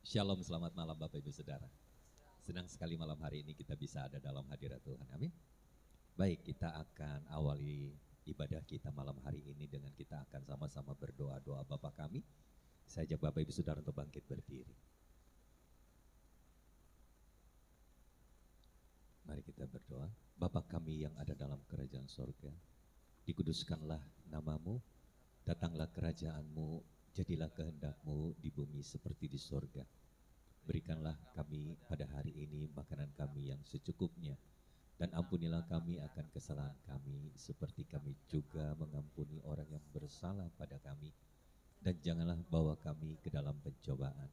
Shalom, selamat malam Bapak Ibu Saudara. Senang sekali malam hari ini kita bisa ada dalam hadirat Tuhan, amin. Baik, kita akan awali ibadah kita malam hari ini dengan kita akan sama-sama berdoa-doa Bapa kami. Saya ajak Bapak Ibu Saudara untuk bangkit berdiri. Mari kita berdoa. Bapa kami yang ada dalam kerajaan sorga, dikuduskanlah namamu, datanglah kerajaanmu, jadilah kehendak-Mu di bumi seperti di sorga. Berikanlah kami pada hari ini makanan kami yang secukupnya, dan ampunilah kami akan kesalahan kami, seperti kami juga mengampuni orang yang bersalah pada kami. Dan janganlah bawa kami ke dalam pencobaan,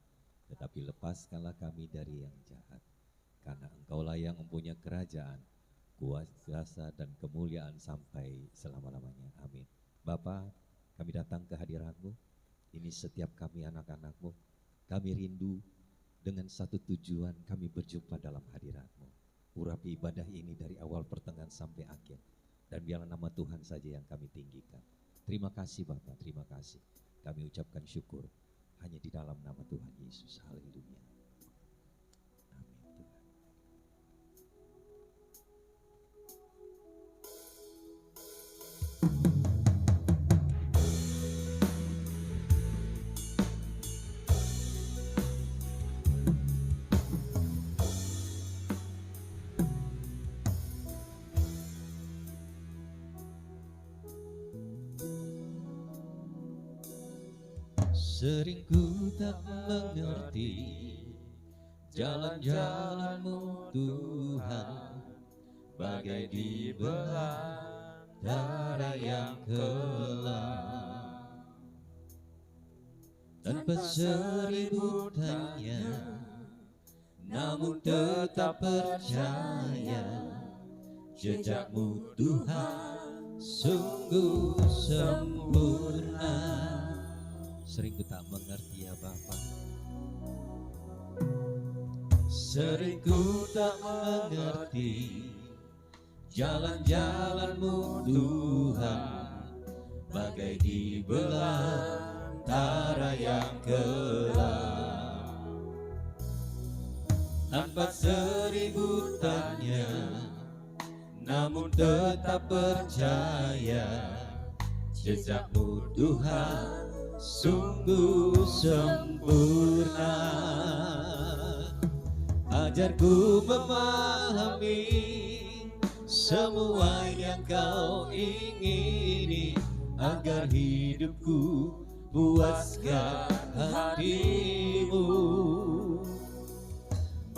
tetapi lepaskanlah kami dari yang jahat. Karena Engkaulah yang mempunyai kerajaan, kuasa dan kemuliaan sampai selama-lamanya. Amin. Bapa, kami datang ke hadirat-Mu. Ini setiap kami anak-anak-Mu, kami rindu dengan satu tujuan, kami berjumpa dalam hadirat-Mu. Urapi ibadah ini dari awal pertengahan sampai akhir, dan biarlah nama Tuhan saja yang kami tinggikan. Terima kasih Bapa, terima kasih. Kami ucapkan syukur hanya di dalam nama Tuhan Yesus. Haleluya. Amin Tuhan. Sering ku tak mengerti jalan-jalan-Mu Tuhan, bagai di belantara yang kelam. Tanpa seribu tanya, namun tetap percaya, jejak-Mu Tuhan sungguh sempurna. Sering ku tak mengerti ya Bapa, sering ku tak mengerti jalan-jalan-Mu Tuhan, bagai di belantara yang kelam. Tanpa seribu tanya, namun tetap percaya, jejak-Mu Tuhan sungguh sempurna. Ajarku memahami semua yang Kau ingini, agar hidupku puaskan hati-Mu.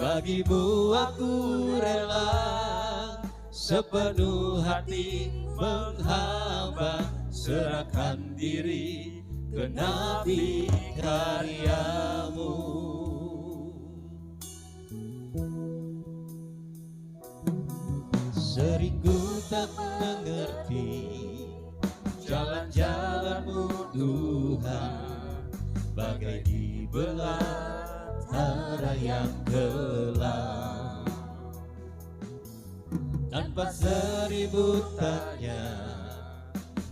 Bagimu aku rela sepenuh hati menghamba, serahkan diri genapi karya-Mu. Sering ku tak mengerti jalan-jalan-Mu Tuhan, bagai di belantara yang kelam. Tanpa seribu tanya,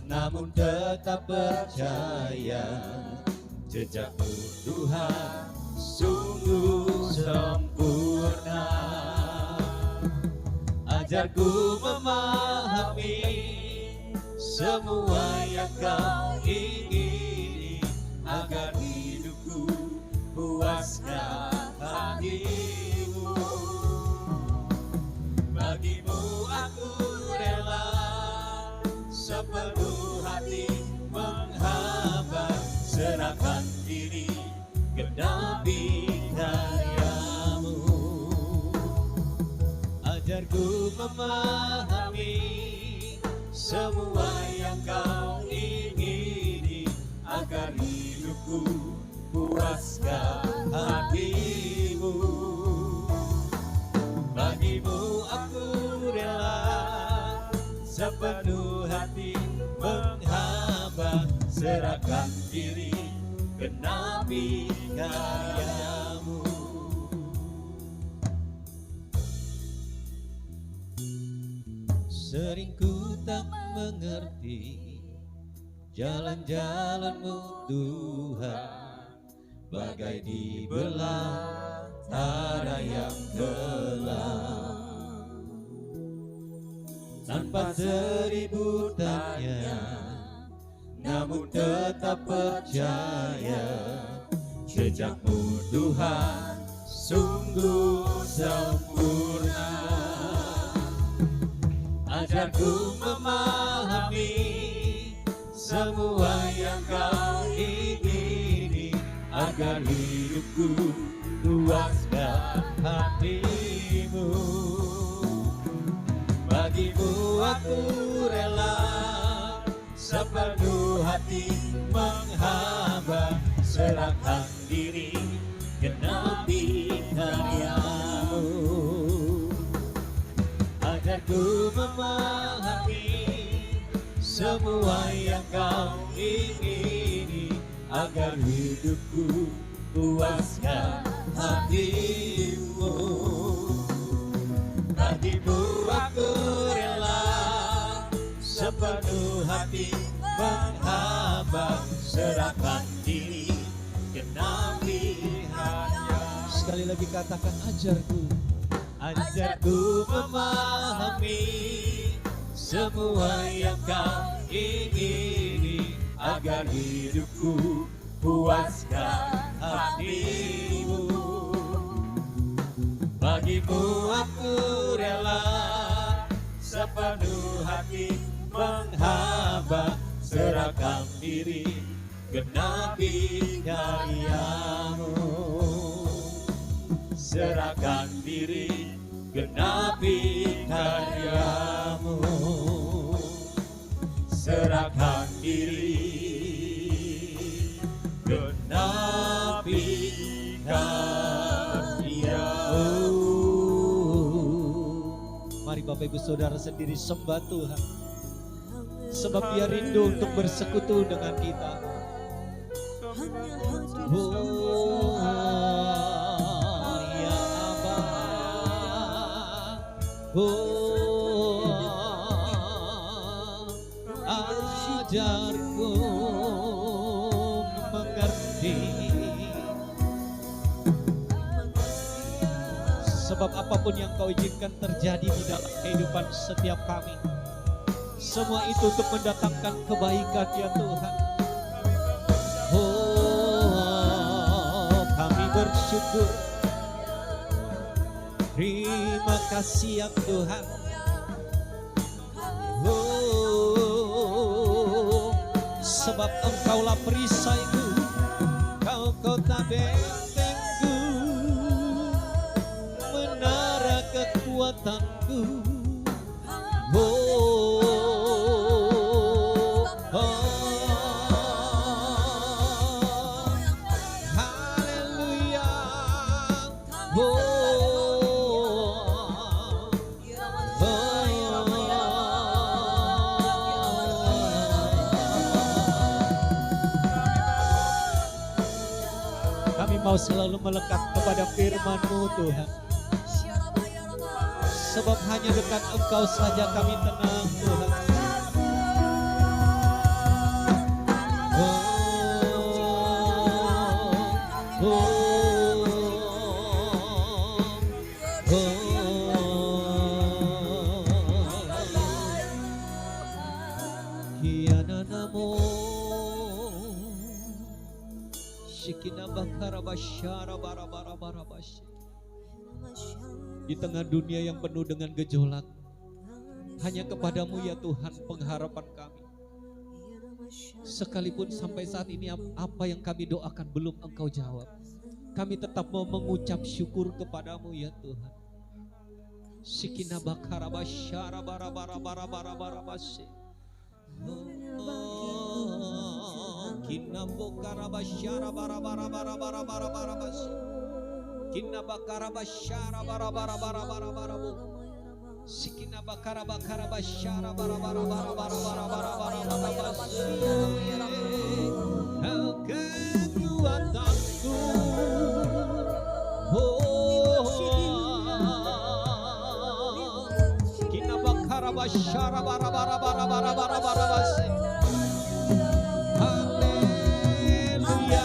namun tetap percaya, jejak-Mu Tuhan sungguh sempurna. Ajarku memahami semua yang Kau ingini, agar hidupku puaskan hati-Mu. Bagimu aku rela sepenuh hati menghamba, serahkan diri genapi karya-Mu. Ajarku memahami semua yang Kau ingini, agar hidupku puaskan hati-Mu. Bagimu aku rela sepenuh hati menghamba, serahkan diri genapi karya-Mu. Sering ku tak mengerti jalan-jalan-Mu Tuhan, bagai di belantara yang gelap. Tanpa seribu tanya, namun tetap percaya, jejakmu Tuhan sungguh sempurna. Ajarku memahami semua yang kau ingini, agar hidupku puaskan hatimu. Bagimu aku rela sepenuh hati menghamba, serahkan diri genapi karyamu. Ajarku memahami semua yang kau ingini, agar hidupku puaskan hatimu. Bagimu aku rela sepenuh hati menghamba, serahkan diri genapi hanya. Sekali lagi katakan, ajarku memahami semua yang kau ingini, agar hidupku puaskan hatimu. Bagimu aku rela sepenuh hati menghamba, serahkan diri genapi karyamu. Serahkan diri genapi karyamu. Serahkan diri genapi karyamu. Mari Bapak Ibu Saudara sendiri sembah Tuhan, sebab Dia rindu untuk bersekutu dengan kita. Oh ya Aba, oh ajarku mengerti. Sebab apapun yang Kau izinkan terjadi di dalam kehidupan setiap kami, semua itu untuk mendatangkan kebaikan ya Tuhan. Oh, kami bersyukur. Terima kasih ya Tuhan. Oh, sebab Engkaulah perisaiku, Kau kota bentengku, menara kekuatanku. Kami mau selalu melekat kepada firman-Mu Tuhan, sebab hanya dekat Engkau saja kami tenang Tuhan. Di tengah dunia yang penuh dengan gejolak, hanya kepadamu ya Tuhan pengharapan kami. Sekalipun sampai saat ini apa yang kami doakan belum Engkau jawab, kami tetap mau mengucap syukur kepadamu ya Tuhan. Sikina bakara basyara bara bara bara bara bara bashe. Kina bakara basyara bara bara bara bara bara bara bashe. Kina bakara basyara bara bara bara bara bara bu. Sikina bakara bakara basyara bara bara bara bara bara bara bara bara bashe. Kau kekuatanku. Basyara bara bara bara bara bara bara bashe. Haleluya.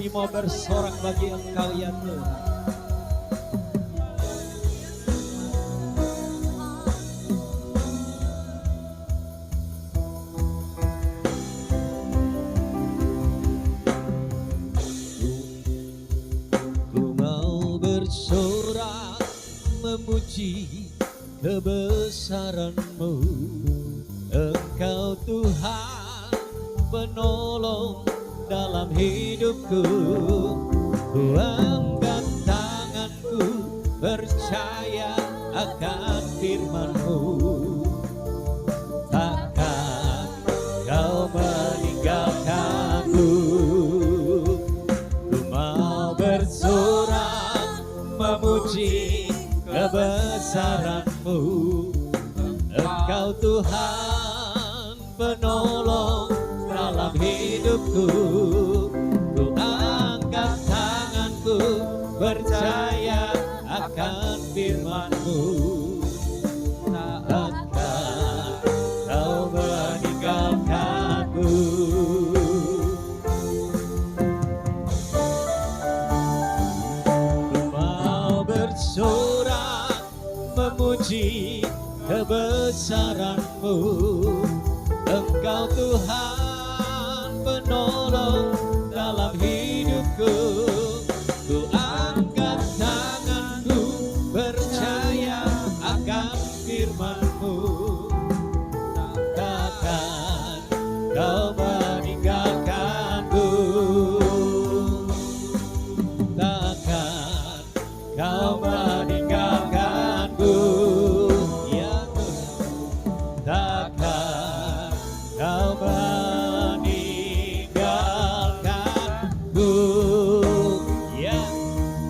kami mau bersorak bagi Engkau ya Tuhan. Ku mau bersorak memuji kebesaran-Mu, Engkau Tuhan penolong dalam hidupku. Ku angkat tanganku percaya akan firman-Mu, takkan Kau meninggalkanku. Ku mau bersorak memuji kebesaran-Mu, Engkau Tuhan penolong dalam hidupku. Ku angkat tanganku percaya akan firman-Mu, takkan Kau meninggalkanku. Ku mau bersorak memuji kebesaran-Mu, Engkau Tuhan penolong dalam hidupku. Ku angkat tanganku percaya akan firman-Mu, takkan Kau meninggalkanku, takkan Kau meninggalkanku. Ya Tuhan, takkan Kau meninggalkanku. Ya,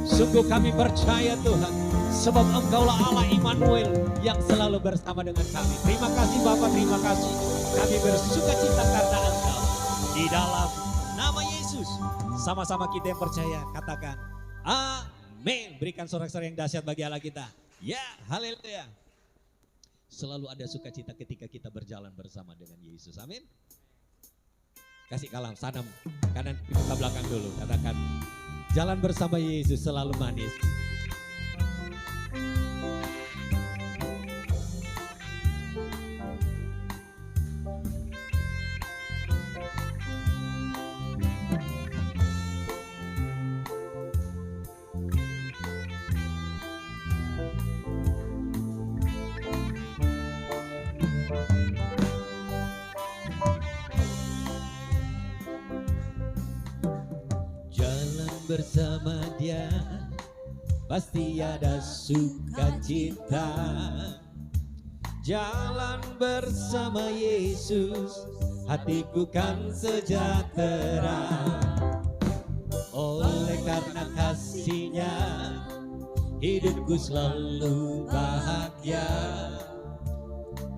sungguh kami percaya Tuhan, sebab Engkaulah Allah Immanuel yang selalu bersama dengan kami. Terima kasih Bapa, terima kasih. Kami bersuka cita karena Engkau. Di dalam nama Yesus, sama-sama kita yang percaya katakan amin. Berikan sorak-sorai yang dahsyat bagi Allah kita. Ya, haleluya. Selalu ada sukacita ketika kita berjalan bersama dengan Yesus. Amin. Kasih kalam sanam kanan kita belakang dulu. Katakan jalan bersama Yesus selalu manis. Bersama Dia pasti ada sukacita. Jalan bersama Yesus hatiku kan sejahtera. Oleh karena kasih-Nya hidupku selalu bahagia.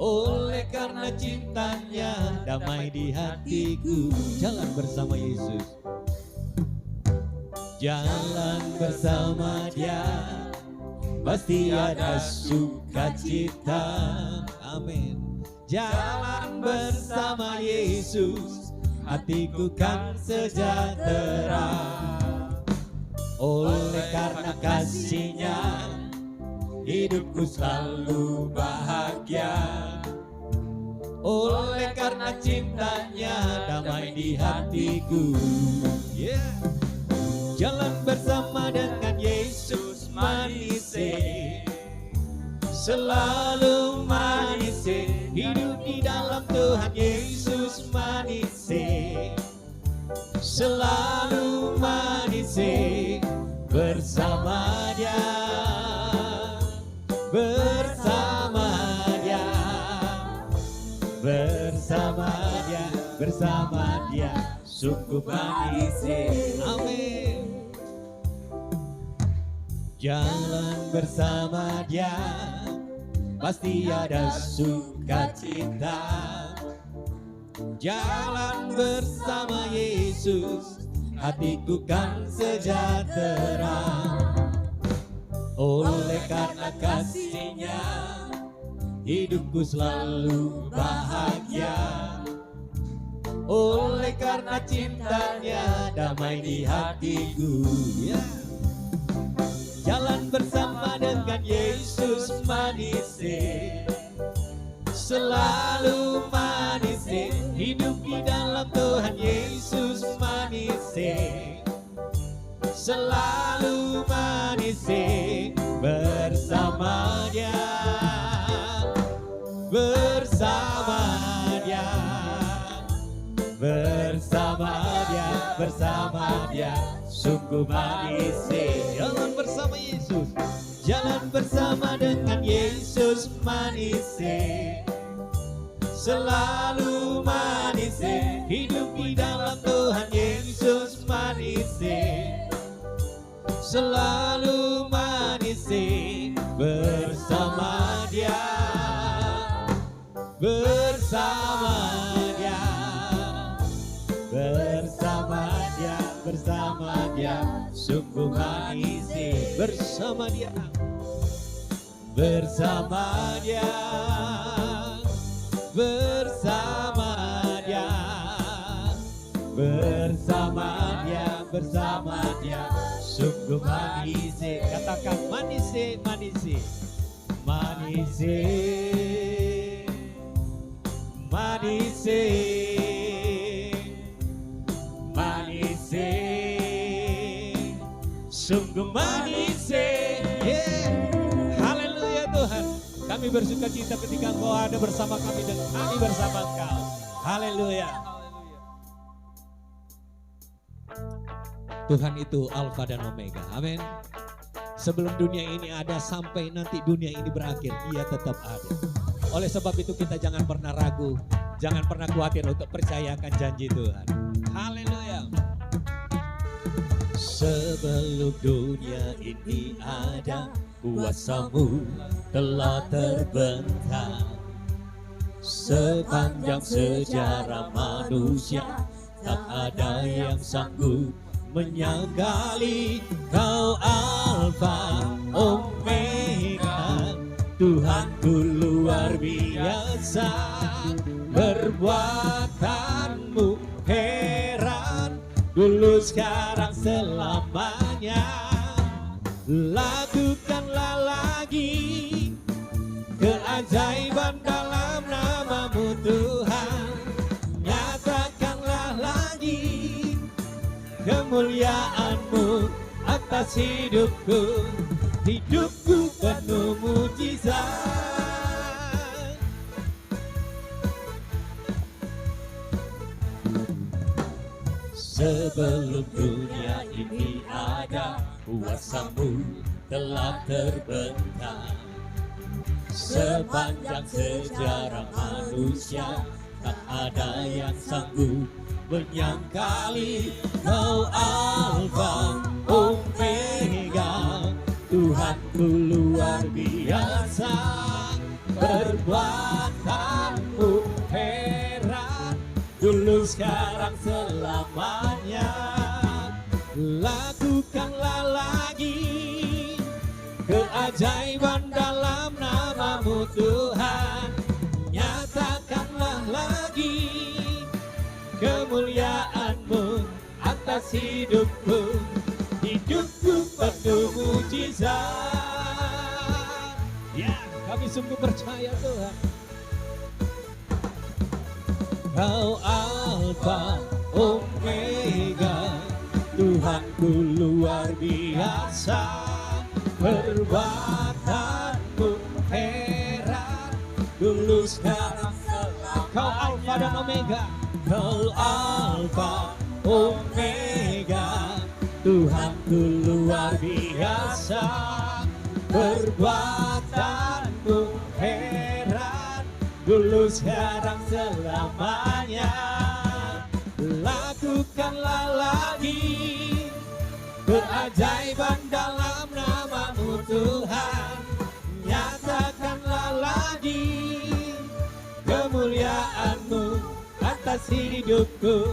Oleh karena cintanya damai di hatiku. Jalan bersama Yesus, jalan bersama Dia pasti ada sukacita. Amin. Jalan bersama Yesus hatiku kan sejahtera. Oleh karena kasih-Nya hidupku selalu bahagia. Oleh karena cintanya damai di hatiku. Yeah. Jalan bersama dengan Yesus manis, selalu manis. Hidup di dalam Tuhan Yesus manis, selalu manis. Bersama Dia, bersama Dia, bersama Dia, bersama Dia, sungguh manis. Amin. Jalan bersama Dia pasti ada sukacita. Jalan bersama Yesus hatiku kan sejahtera. Oleh karena kasih-Nya hidupku selalu bahagia. oleh karena cintanya damai di hatiku. Ya. Jalan bersama dengan Yesus manis, selalu manis, hidup di dalam Tuhan Yesus manis, selalu manis, bersama Dia, bersama Dia, bersama Dia, bersama Dia, sungguh manis. Jalan bersama Yesus, jalan bersama dengan Yesus manis, selalu manis, hidup di dalam Tuhan Yesus manis, selalu manis, bersama Dia, bersama Dia, bersama Dia, bersama Dia, sungguh manis, bersama Dia, bersama Dia, bersama Dia, bersama Dia, bersama Dia, sungguh manis. Katakan manis, manis, manis, manis, manis, sungguh manis. Haleluya Tuhan, kami bersuka cita ketika Engkau ada bersama kami dan kami bersama Engkau. Haleluya. Tuhan itu Alfa dan Omega. Amin. Sebelum dunia ini ada sampai nanti dunia ini berakhir, Dia tetap ada. Oleh sebab itu kita jangan pernah ragu, jangan pernah khawatir untuk percayakan janji Tuhan. Haleluya. Sebelum dunia ini ada, kuasa-Mu telah terbentang. Sepanjang sejarah manusia, tak ada yang sanggup menyangkali Kau Alfa Omega. Tuhanku luar biasa, perbuatan-Mu heran, dulu sekarang selamanya. Lakukanlah lagi keajaiban dalam nama-Mu Tuhan. Nyatakanlah lagi kemuliaan-Mu atas hidupku. Hidupku penuh mujizat. Sebelum dunia ini ada, kuasa-Mu telah terbentang. Sepanjang sejarah manusia, tak ada yang sanggup menyangkali Kau Alfa Omega. Tuhanku luar biasa, perbuatan-Mu heran, dulu sekarang selamanya. Lakukanlah lagi keajaiban dalam nama-Mu Tuhan. Nyatakanlah lagi kemuliaan-Mu atas hidupku. Hidupku penuh mujizat. Ya, kami sungguh percaya Tuhan. Kau Alfa Omega, Tuhanku luar biasa, perbuatan-Mu heran, dulu sekarang selamanya. Kau Alfa dan Omega, Kau Alfa Omega, Tuhanku luar biasa, perbuatan-Mu heran, dulu sekarang selamanya. Lakukanlah lagi keajaiban dalam nama-Mu Tuhan. Nyatakanlah lagi kemuliaan-Mu atas hidupku.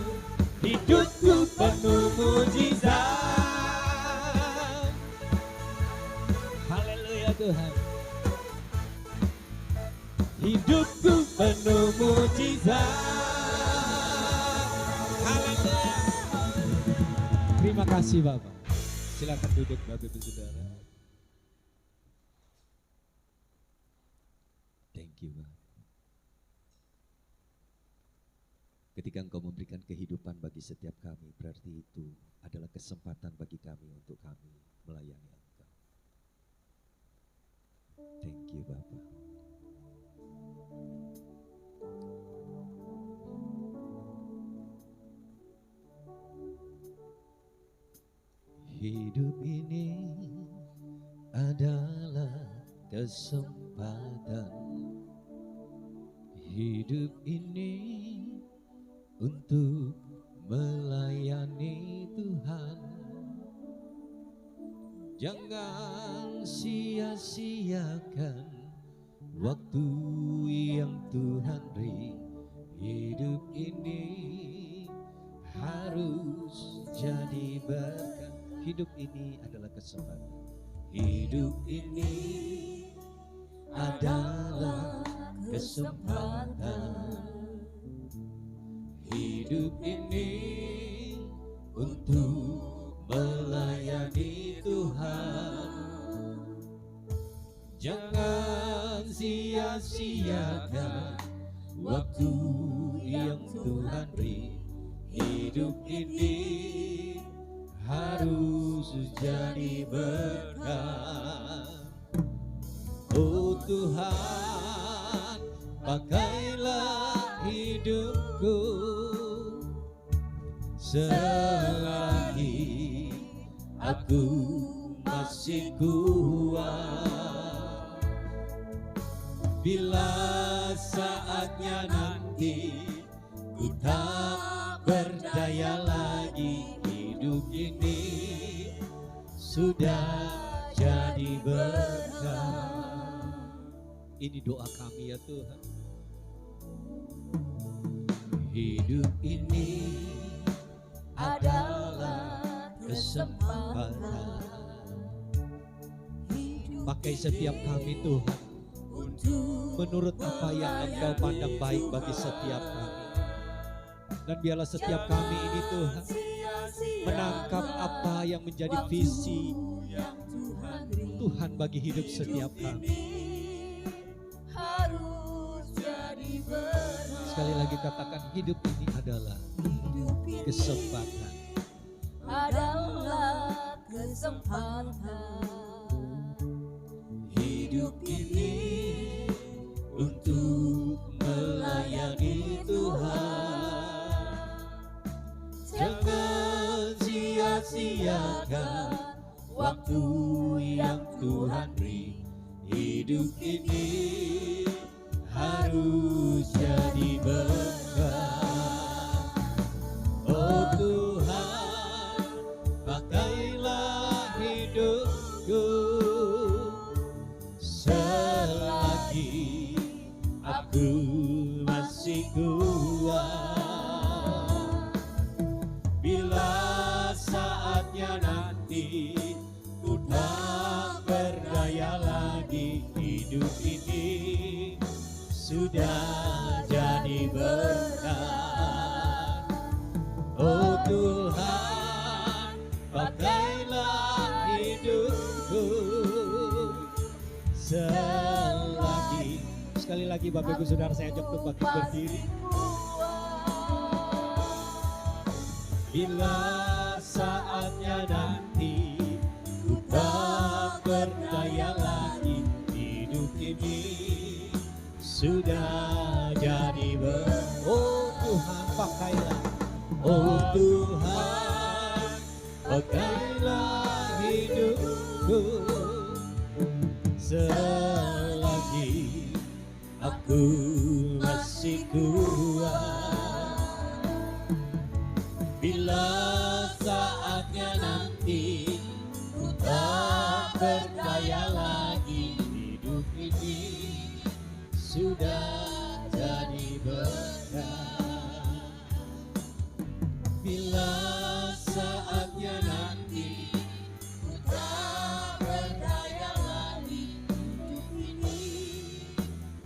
Hidupku penuh mujizat. Haleluya Tuhan. Hidupku penuh mujizat. Terima kasih Bapak. Silakan duduk Bapak Ibu Saudara. Thank you, Pak. Ketika Engkau memberikan kehidupan bagi setiap kami, berarti itu adalah kesempatan bagi kami untuk kami melayani Engkau. Thank you, Bapak. Hidup ini adalah kesempatan. Hidup ini untuk melayani Tuhan. Jangan sia-siakan waktu yang Tuhan beri. Hidup ini harus jadi berkat. Hidup ini adalah kesempatan. Hidup ini adalah kesempatan. Hidup ini untuk melayani Tuhan. Jangan sia-siakan waktu yang Tuhan beri. Hidup ini harus jadi berkat. Oh Tuhan, pakailah hidupku selagi aku masih kuat. Bila saatnya nanti ku tak berdaya lagi, hidup ini sudah jadi berkat. Ini doa kami ya Tuhan. Hidup ini adalah kesempatan. Pakai setiap kami Tuhan, menurut apa yang Engkau pandang baik bagi setiap kami. Dan biarlah setiap kami ini Tuhan menangkap apa yang menjadi visi Tuhan bagi hidup setiap kami. Sekali lagi katakan, hidup ini adalah kesempatan. Adalah kesempatan. Hidup ini untuk melayani Tuhan. Jangan sia-siakan waktu yang Tuhan beri. Hidup ini harus jadi berkat. Oh Tuhan, pakailah hidupku selagi aku masih kuat. Bila saatnya nanti ku tak berdaya lagi, hidup ini sudah jadi berkat. Oh Tuhan, pakailah hidupku selagi. Sekali lagi Bapak Ibu Saudara, saya ajak untuk bangkit berdiri. Bila saatnya nanti ku tak berdaya lagi, hidup ini sudah jadi berkat. Oh Tuhan, pakailah. Oh Tuhan, pakailah hidupku selagi aku masih kuat. Bila saatnya nanti ku tak berdaya lagi, hidup ini sudah jadi berkat. Bila saatnya nanti ku tak berdaya lagi, hidup ini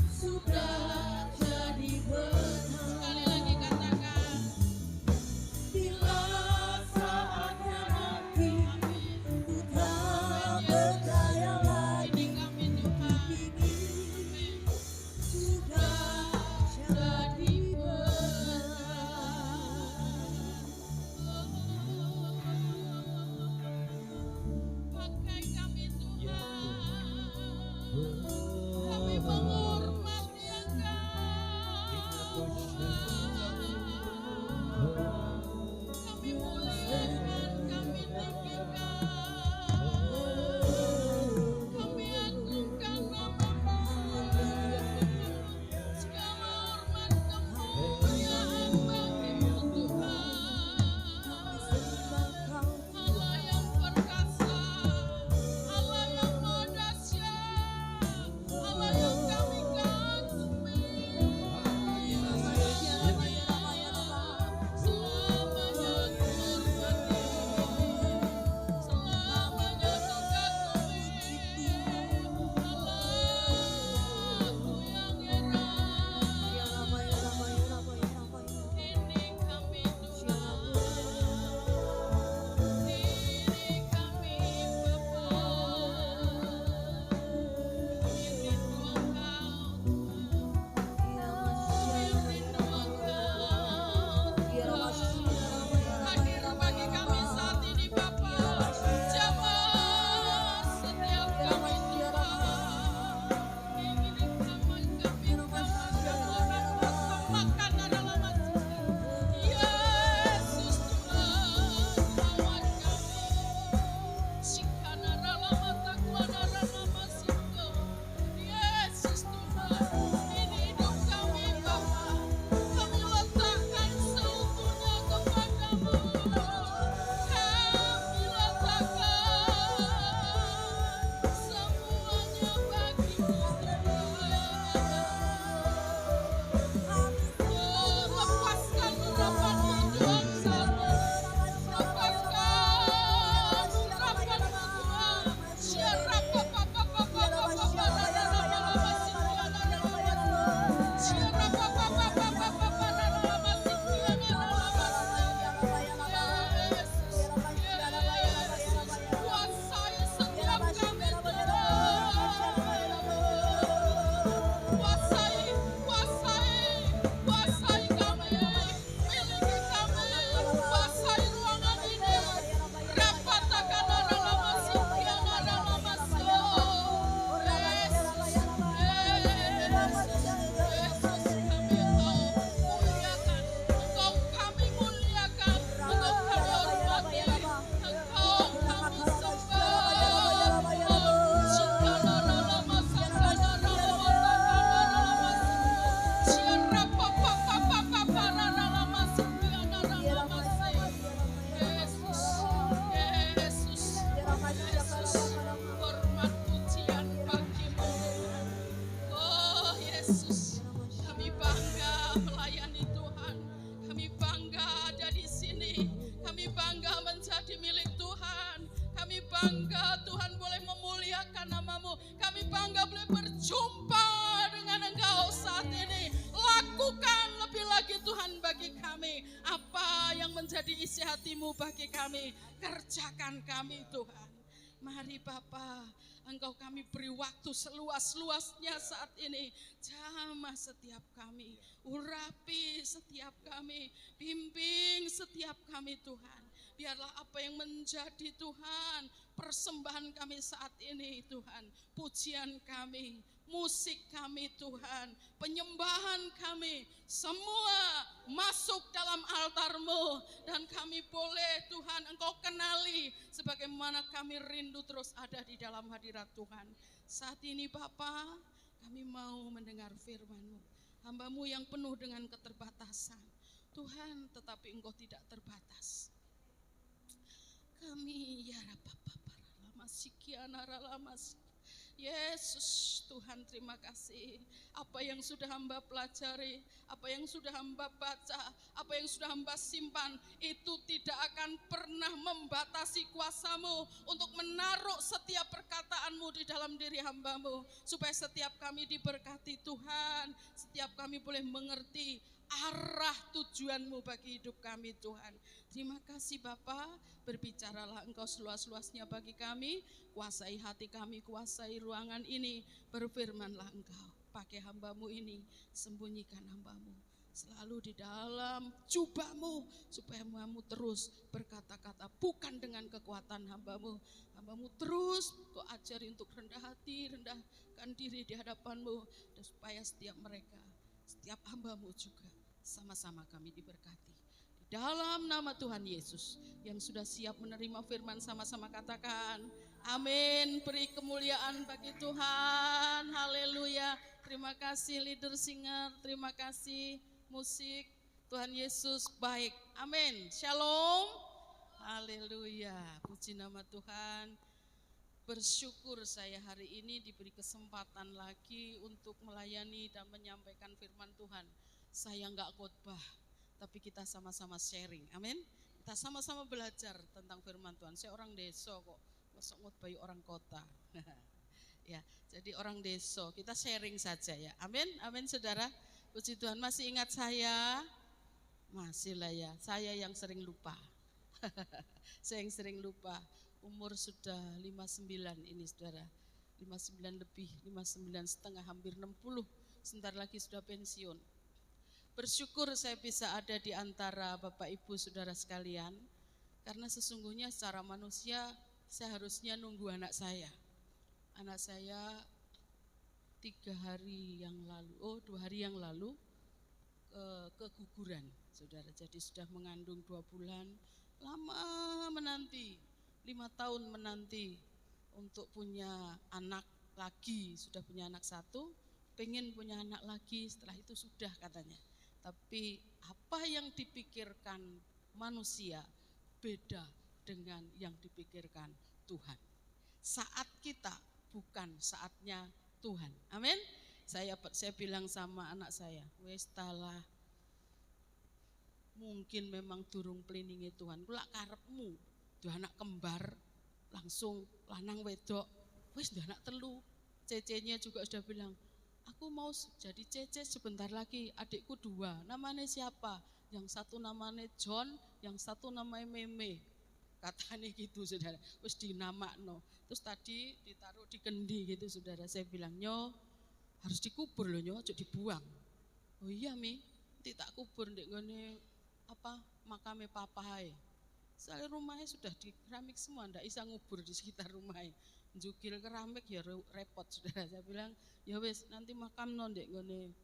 sudah jadi berkat. Sekali lagi katakan, Bila saatnya Kami menghormati Engkau. Kami muliakan, kami tinggikan. Kami agungkan nama-Mu. Segala hormat kemuliaan bagi-Mu Tuhan. Allah yang perkasa, Allah yang maha dahsyat, Allah yang kami kagumi. Selamanya ku hormati, selamanya ku kagumi. Allahku yang heran, ini kami Tuhan, ini kami Bapa. Kami rindu Engkau, kami rindu Engkau. Hadir bagi kami saat ini Bapa, jamah setiap kami Tuhan. Ingin kami orang bersamakan adalah masjid. Yesus Tuhan, lawan kami. Sikana ralama takuana ralama siko. Yesus Tuhan, ini hidup kami Bapa. Kami letakkan seutuhnya kepadamu. Kami letakkan semuanya bagi-Mu Tuhan. Lepaskan urapan Tuhan saat ini. Lepaskan urapan Tuhan. Siarap kuasai setiap kami kuasai kami, miliki kami, kuasai ruangan ini. Rapatakan dalam masjid, dalam masjid. Yesus, kami muliakan, Engkau kami hormati, Engkau kami sembah. Sikana dalam masjid, dalam Yesus, hormat pujian bagi-Mu. Oh Yesus, kami bangga melayani Tuhan. Kami bangga ada di sini. Kami bangga menjadi milik Tuhan. Kami bangga Tuhan boleh memuliakan nama-Mu. Kami bangga boleh berjumpa dengan Engkau saat ini. Lakukan lebih lagi Tuhan bagi kami. Apa yang menjadi isi hati-Mu bagi kami, kerjakan kami Tuhan. Mari Bapa, Engkau kami beri waktu seluas-luasnya saat ini. Jamah setiap kami, urapi setiap kami, bimbing setiap kami Tuhan. Biarlah apa yang menjadi Tuhan, persembahan kami saat ini Tuhan, pujian kami, musik kami Tuhan, penyembahan kami, semua masuk dalam altar-Mu. Dan kami boleh Tuhan Engkau kenali sebagaimana kami rindu terus ada di dalam hadirat Tuhan. Saat ini Bapa, kami mau mendengar firman-Mu. Hamba-Mu yang penuh dengan keterbatasan. Tuhan, tetapi Engkau tidak terbatas. Kami ya Yesus Tuhan, terima kasih. Apa yang sudah hamba pelajari, apa yang sudah hamba baca, apa yang sudah hamba simpan, itu tidak akan pernah membatasi kuasa-Mu untuk menaruh setiap perkataan-Mu di dalam diri hamba-Mu. Supaya setiap kami diberkati Tuhan, setiap kami boleh mengerti arah tujuan-Mu bagi hidup kami Tuhan. Terima kasih Bapa, berbicaralah Engkau seluas-luasnya bagi kami, kuasai hati kami, kuasai ruangan ini, berfirmanlah Engkau, pakai hamba-Mu ini, sembunyikan hamba-Mu, selalu di dalam jubahmu, supaya hambamu terus berkata-kata bukan dengan kekuatan hambamu. Hambamu terus kau ajari untuk rendah hati, rendahkan diri di hadapanmu, dan supaya setiap mereka, setiap hambamu juga sama-sama kami diberkati. Di dalam nama Tuhan Yesus yang sudah siap menerima firman, sama-sama katakan amin. Beri kemuliaan bagi Tuhan. Haleluya. Terima kasih leader singer, terima kasih musik. Tuhan Yesus baik. Amin. Shalom. Haleluya. Puji nama Tuhan. Bersyukur saya hari ini diberi kesempatan lagi untuk melayani dan menyampaikan firman Tuhan. Saya enggak khotbah, tapi kita sama-sama sharing. Amin. Kita sama-sama belajar tentang firman Tuhan. Saya orang desa kok, masuk khotbah orang kota. Ya, jadi orang desa, kita sharing saja ya. Amin. Amin Saudara. Puji Tuhan, masih ingat saya? Masih lah ya. Saya yang sering lupa. Saya yang sering lupa. Umur sudah 59 ini Saudara. 59 lebih, 59 setengah, hampir 60. Sebentar lagi sudah pensiun. Bersyukur saya bisa ada di antara Bapak Ibu Saudara sekalian, karena sesungguhnya secara manusia saya harusnya nunggu anak saya. Anak saya 2 hari yang lalu keguguran, Saudara. Jadi sudah mengandung 2 bulan, lama menanti, 5 tahun menanti untuk punya anak lagi. Sudah punya anak 1, pengen punya anak lagi, setelah itu sudah katanya. Tapi apa yang dipikirkan manusia beda dengan yang dipikirkan Tuhan. Saat kita bukan saatnya Tuhan. Amin. Saya bilang sama anak saya, wes talah, mungkin memang durung plininge Tuhan. Kula karepmu, duwe anak kembar, langsung lanang wedok, wes duwe anak 3. Cecenya juga sudah bilang, aku mau jadi cece sebentar lagi, adikku 2, namanya siapa? Yang satu namanya John, yang satu namanya Meme. Katanya gitu Saudara, terus dinamakno. Terus tadi ditaruh di kendi gitu Saudara, saya bilang, "Nyo, harus dikubur loh Nyo, ojo dibuang." "Oh iya Mi, nanti tak kubur ndek ngene makame papa hae." Soalnya rumahnya sudah di keramik semua, ndak bisa ngubur di sekitar rumahnya. Njugil keramik ya repot Saudara. Saya bilang, "Ya wes, nanti makamno ndek ngene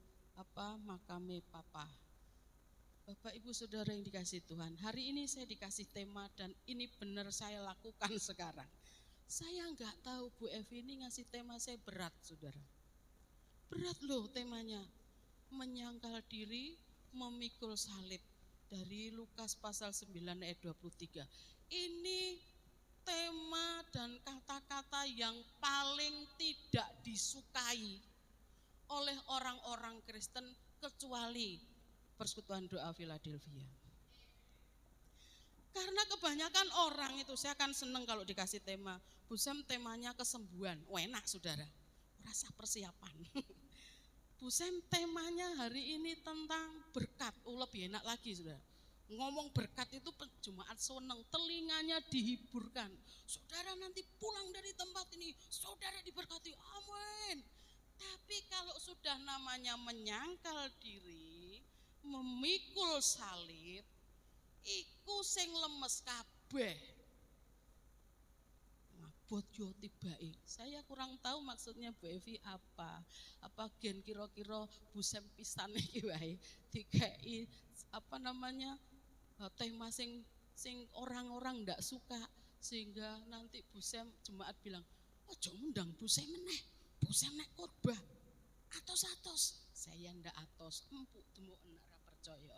makame papa." Bapak Ibu Saudara yang dikasih Tuhan, hari ini saya dikasih tema dan ini benar saya lakukan sekarang. Saya enggak tahu Bu Evi ini ngasih tema saya berat Saudara. Berat loh temanya, menyangkal diri, memikul salib, dari Lukas pasal 9 ayat 23. Ini tema dan kata-kata yang paling tidak disukai oleh orang-orang Kristen kecuali Persekutuan Doa Philadelphia. Karena kebanyakan orang itu, saya akan seneng kalau dikasih tema, Bu Sam temanya kesembuhan, enak Saudara, rasa persiapan. Bu Sam temanya hari ini tentang berkat, lebih enak lagi Saudara. Ngomong berkat itu Jumat seneng, telinganya dihiburkan. Saudara nanti pulang dari tempat ini, saudara diberkati, amin. Tapi kalau sudah namanya menyangkal diri, memikul salib, iku sing lemes kabeh. Mabot yo tibae. Saya kurang tahu maksudnya Bu Evi apa. Apa gen kira-kira Bu Sam pisan iki wae dikei tema sing orang-orang ndak suka, sehingga nanti Bu Sam jemaat bilang, "Ojo undang Bu Sam meneh. Bu Sam nek khotbah atos-atos." Saya ndak atos, empuk demuk ora percaya.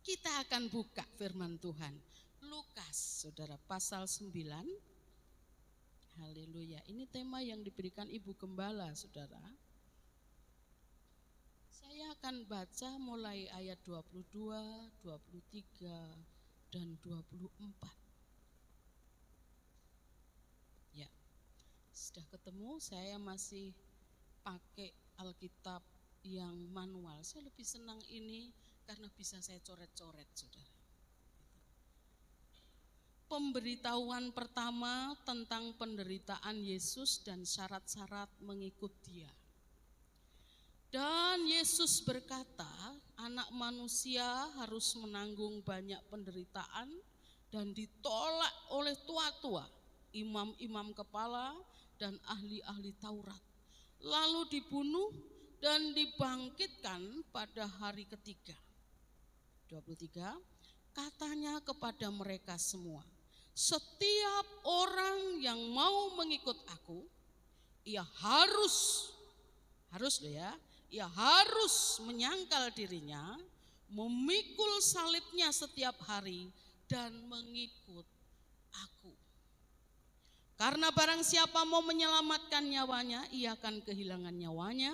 Kita akan buka firman Tuhan. Lukas, Saudara, pasal 9. Haleluya. Ini tema yang diberikan Ibu Gembala, Saudara. Saya akan baca mulai ayat 22, 23, dan 24. Ya, sudah ketemu, saya masih pakai Alkitab yang manual. Saya lebih senang ini karena bisa saya coret-coret, Saudara. Pemberitahuan pertama tentang penderitaan Yesus dan syarat-syarat mengikut Dia. Dan Yesus berkata, anak manusia harus menanggung banyak penderitaan dan ditolak oleh tua-tua, imam-imam kepala, dan ahli-ahli Taurat. Lalu dibunuh dan dibangkitkan pada hari ketiga. 23, katanya kepada mereka semua, setiap orang yang mau mengikut aku, ia harus loh ya, ia harus menyangkal dirinya, memikul salibnya setiap hari dan mengikut aku. Karena barang siapa mau menyelamatkan nyawanya, ia akan kehilangan nyawanya.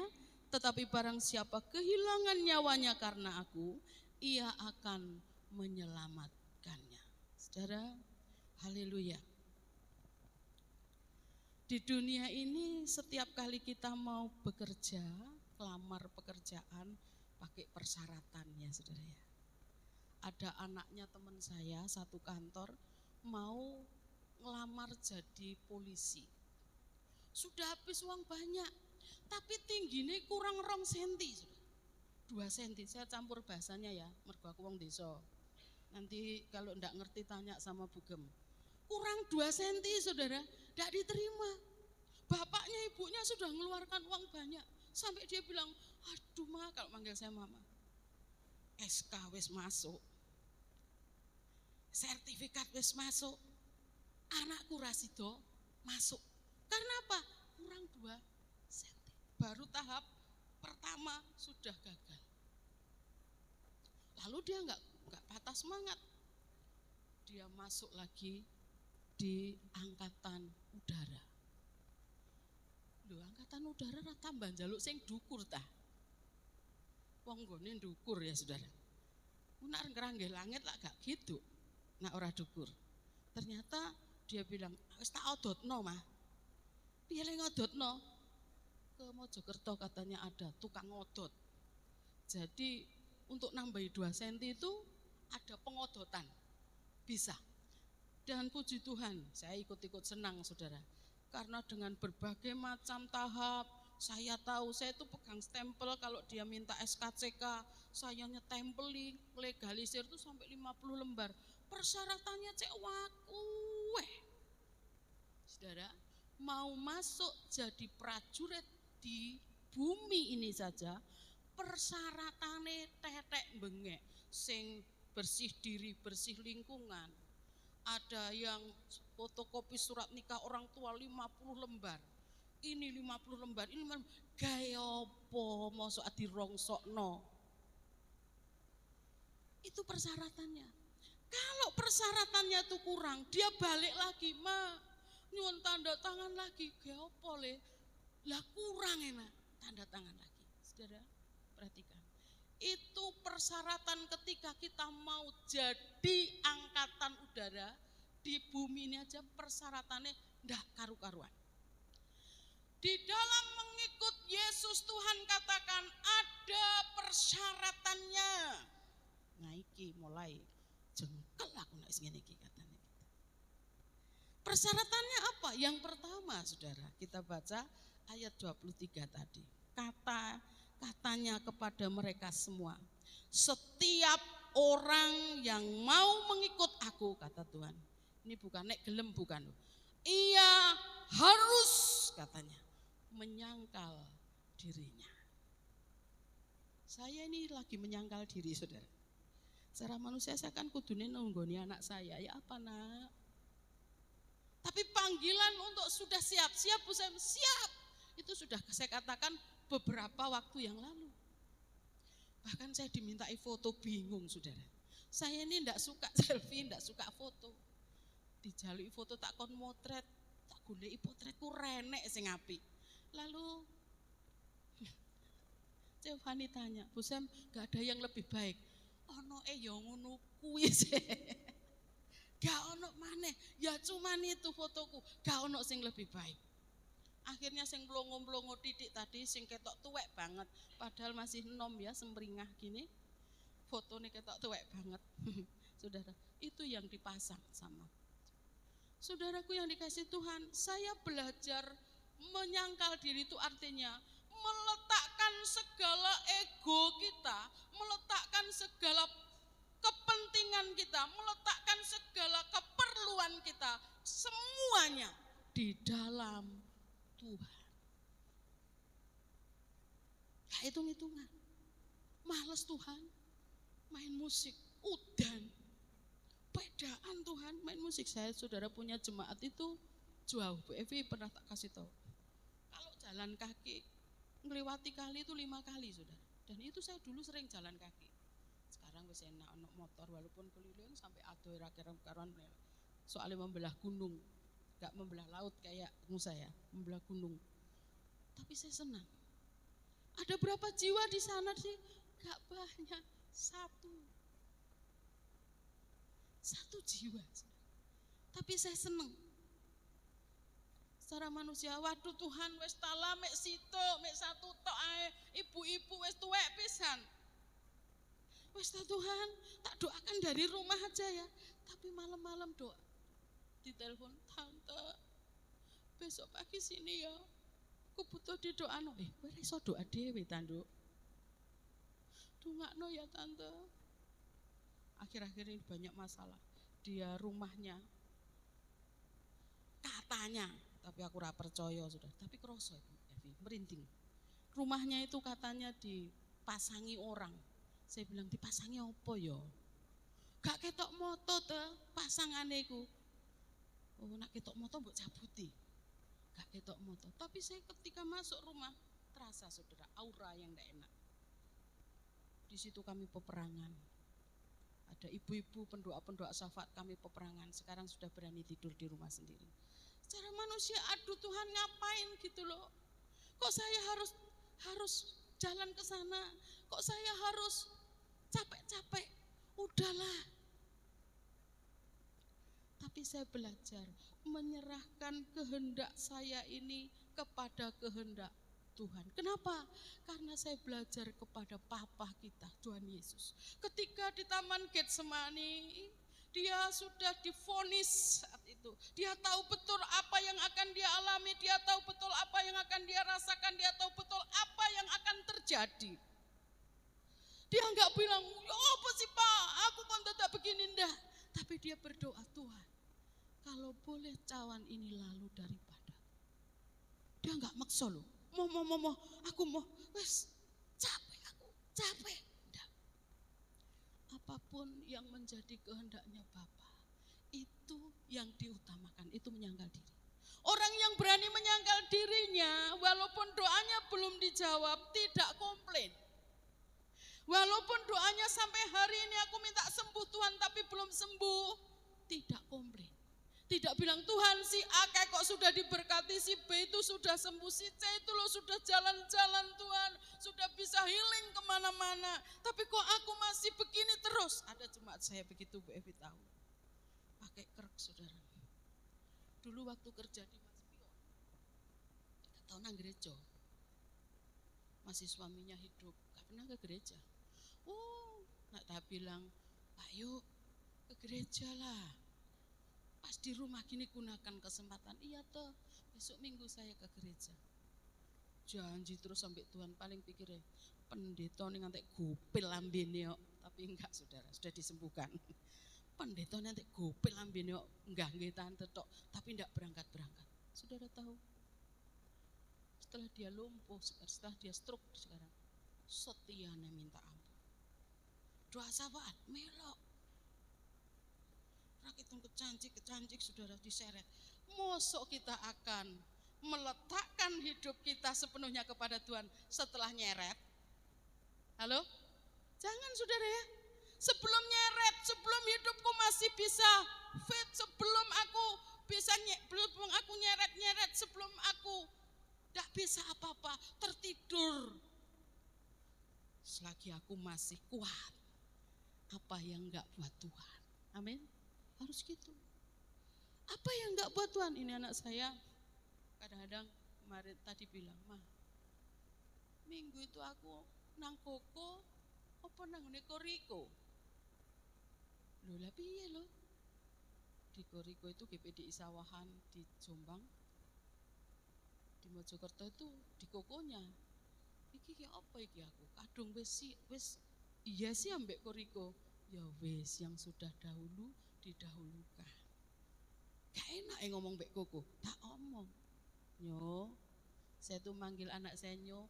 Tetapi barang siapa kehilangan nyawanya karena aku, ia akan menyelamatkannya. Saudara, haleluya. Di dunia ini setiap kali kita mau bekerja, lamar pekerjaan, pakai persyaratannya, saudara ya. Ada anaknya teman saya satu kantor mau ngelamar jadi polisi. Sudah habis uang banyak, tapi tingginya kurang 2 senti. 2 senti, saya campur bahasanya ya, mergo aku wong desa. Nanti kalau enggak ngerti tanya sama Bugem. Kurang 2 senti saudara, enggak diterima. Bapaknya ibunya sudah mengeluarkan uang banyak. Sampai dia bilang, aduh ma, kalau manggil saya mama. SK wis masuk. Sertifikat wis masuk. Anakku rasido masuk. Karena apa? Kurang 2 senti. Baru tahap pertama sudah gagal. Lalu dia enggak patah semangat. Dia masuk lagi di angkatan udara. Loh, angkatan udara tambah njaluk sing dukur tah. Wong nggone dukur ya saudara. Nek ngeranggih langit lah gak gitu. Nah ora dukur. Ternyata dia bilang, wis tak odotno mah. Piye le ngodotno? Ke Mojokerto katanya ada tukang ngodot. Jadi untuk nambahi 2 senti itu ada pengodotan. Bisa. Dan puji Tuhan, saya ikut-ikut senang saudara. Karena dengan berbagai macam tahap, saya tahu, saya itu pegang stempel kalau dia minta SKCK, saya nyetempeli, legalisir itu sampai 50 lembar. Persyaratannya cek wakuweh. Saudara, mau masuk jadi prajurit di bumi ini saja, persyaratannya tetek bengek, sing bersih diri, bersih lingkungan. Ada yang fotokopi surat nikah orang tua 50 lembar. Ini 50 lembar, ini gaya apa mosok dirongsokno. Itu persyaratannya. Kalau persyaratannya itu kurang, dia balik lagi, ma, nyuwun tanda tangan lagi, gaya apa le? Lah kurang enak, tanda tangan lagi. Saudara, perhatikan. Itu persyaratan ketika kita mau jadi angkatan udara di bumi ini aja persyaratannya ndak karu-karuan. Di dalam mengikut Yesus Tuhan katakan ada persyaratannya. Nah iki mulai jengkel aku nek sing ngene iki katanya. Persyaratannya apa? Yang pertama saudara, kita baca ayat 23 tadi. Katanya kepada mereka semua, setiap orang yang mau mengikut aku, kata Tuhan. Ini bukan nek gelem, bukan. Ia harus, katanya, menyangkal dirinya. Saya ini lagi menyangkal diri saudara. Secara manusia saya kan kudune nunggoni anak saya, ya apa nak? Tapi panggilan untuk sudah siap Bu Sam, siap. Itu sudah saya katakan beberapa waktu yang lalu. Bahkan saya dimintai foto bingung saudara. Saya ini enggak suka selfie, enggak suka foto. Dijalui foto tak kon motret, tak goleki potretku renek sing apik. Lalu Stefani tanya, Bu Sam, enggak ada yang lebih baik. Ono ya ngono kuwi sih. Gak ono maneh, ya cuman itu fotoku, gak ono sing lebih baik. Akhirnya sing blongo-blongo titik tadi sing ketok tuwek banget, padahal masih enom ya, semringah gini. Fotonya ketok tuwek banget. Saudara, itu yang dipasang sama. Saudaraku yang dikasih Tuhan, saya belajar menyangkal diri itu artinya meletakkan meletakkan segala ego kita, meletakkan segala kepentingan kita, meletakkan segala keperluan kita, semuanya di dalam Tuhan. Gak hitung-hitungan. Males Tuhan, main musik, udan. Bedaan Tuhan, main musik. Saya saudara punya jemaat itu jauh. Bu Evi pernah tak kasih tahu. Kalau jalan kaki, ngelewati kali itu 5 kali saudara. Dan itu saya dulu sering jalan kaki. Sekarang wis enak ono motor walaupun keliling sampai adoh karuan soalnya membelah gunung, gak membelah laut kayak saya, membelah gunung. Tapi saya senang. Ada berapa jiwa di sana sih? Gak banyak, satu jiwa. Tapi saya senang. Secara manusia, waduh Tuhan wis tala mek sito, mek satu tok ae, ibu-ibu wis tuwek pisan. Wis ta Tuhan, tak doakan dari rumah aja ya. Tapi malam-malam doa. Ditelepon, tante, besok pagi sini ya. Aku butuh didoano. Kowe iso doa dhewe ta, Nduk? Dongakno ya tante. Akhir-akhir ini banyak masalah. Dia rumahnya katanya, tapi aku ora percaya sudah. Tapi kroso Evi, merinding. Rumahnya itu katanya dipasangi orang. Saya bilang dipasangi apa ya? Gak ketok moto teh pasangane iku. Oh, nak ketok moto mbok cabuti. Gak ketok moto. Tapi saya ketika masuk rumah terasa saudara aura yang tidak enak. Di situ kami peperangan. Ada ibu-ibu pendoa-pendoa syafaat kami peperangan. Sekarang sudah berani tidur di rumah sendiri. Secara manusia, aduh Tuhan ngapain gitu loh. Kok saya harus jalan ke sana? Kok saya harus capek-capek? Udahlah. Tapi saya belajar menyerahkan kehendak saya ini kepada kehendak Tuhan. Kenapa? Karena saya belajar kepada Papa kita, Tuhan Yesus. Ketika di Taman Getsemani, dia sudah divonis saat itu. Dia tahu betul apa yang akan dia alami, dia tahu betul apa yang akan dia rasakan, dia tahu betul apa yang akan terjadi. Dia enggak bilang, ya apa sih Pak, aku kan tidak begini enggak. Tapi dia berdoa, Tuhan, kalau boleh cawan ini lalu daripada. Dia enggak maksa loh, mau, aku mau, wes capek aku, capek. Enggak. Apapun yang menjadi kehendaknya Bapa, itu yang diutamakan, itu menyangkal diri. Orang yang berani menyangkal dirinya, walaupun doanya belum dijawab, tidak komplain. Walaupun doanya sampai hari ini aku minta sembuh Tuhan tapi belum sembuh, tidak komplain. Tidak bilang Tuhan si A kayak kok sudah diberkati, si B itu sudah sembuh, si C itu loh sudah jalan-jalan Tuhan, sudah bisa healing kemana-mana. Tapi kok aku masih begini terus? Ada jemaat saya begitu Bu Evi tahu. Pakai kerek saudara. Dulu waktu kerja di Mas Pion, 3 tahun nang gereja. Masih suaminya hidup, gak pernah ke gereja. Oh, nak tak bilang, ayo ke gereja lah. Pas di rumah gini gunakan kesempatan. Iya toh, besok minggu saya ke gereja. Janji terus sampai Tuhan paling pikirnya, pendeta nih ngantek gopil lambene kok. Tapi enggak saudara, sudah disembuhkan. Pendeta nanti gopil lambene kok, enggak nggih tante tok, tapi enggak berangkat-berangkat. Saudara tahu? Setelah dia lumpuh, setelah dia stroke sekarang, setianya minta ampun. Doa syafaat, melok. Rakyat kecancik saudara diseret. Mosok kita akan meletakkan hidup kita sepenuhnya kepada Tuhan setelah nyeret? Halo? Jangan saudara ya. Sebelum nyeret, sebelum hidupku masih bisa fit, sebelum aku bisa belum aku nyeret, sebelum aku tidak bisa apa-apa, tertidur. Selagi aku masih kuat, apa yang enggak buat Tuhan? Amin. Harus gitu. Apa yang enggak buat Tuhan? Ini anak saya kadang-kadang kemarin tadi bilang, "Mah, minggu itu aku nang koko, apa nang Koriko?" Loh lah piye lo? Di Koriko itu GPDI Sawahan di Jombang. Di Mojokerto itu di kokonya. iki ki apa iki aku? Kadung wis iya sih ambek koriko. Ya wis yang sudah dahulu didahulukan. Gak enak ngomong mbek koko, tak omong. Nyo, saya tuh manggil anak saya Nyo,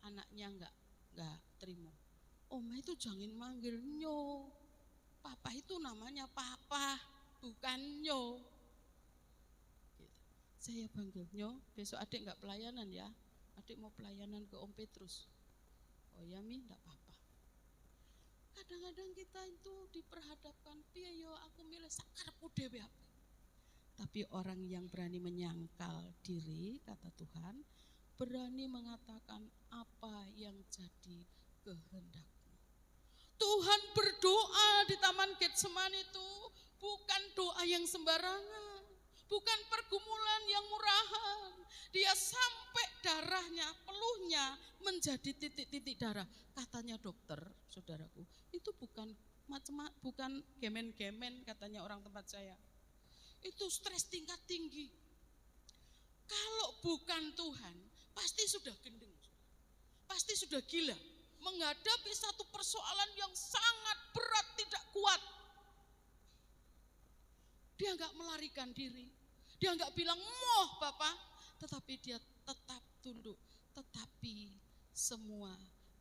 anaknya enggak terima. Oma itu jangan manggil Nyo. Papa itu namanya Papa, bukan Nyo. Gitu. Saya panggil Nyo, besok adik enggak pelayanan ya. Adik mau pelayanan ke Om Petrus. Oh ya Mi, enggak apa-apa. Kadang-kadang kita itu diperhadapkan, piye yo aku milih sakarepku dhewe. Tapi orang yang berani menyangkal diri, kata Tuhan, berani mengatakan apa yang jadi kehendakmu. Tuhan berdoa di Taman Getsemani itu bukan doa yang sembarangan, bukan pergumulan yang murahan. Dia sampai darahnya, peluhnya menjadi titik-titik darah. Katanya dokter, saudaraku, itu bukan bukan gemen-gemen katanya orang tempat saya. Itu stres tingkat tinggi. Kalau bukan Tuhan, pasti sudah gendeng. Pasti sudah gila. Menghadapi satu persoalan yang sangat berat, tidak kuat. Dia enggak melarikan diri. Dia enggak bilang, moh Bapak. Tetapi dia tetap tunduk. Tetapi semua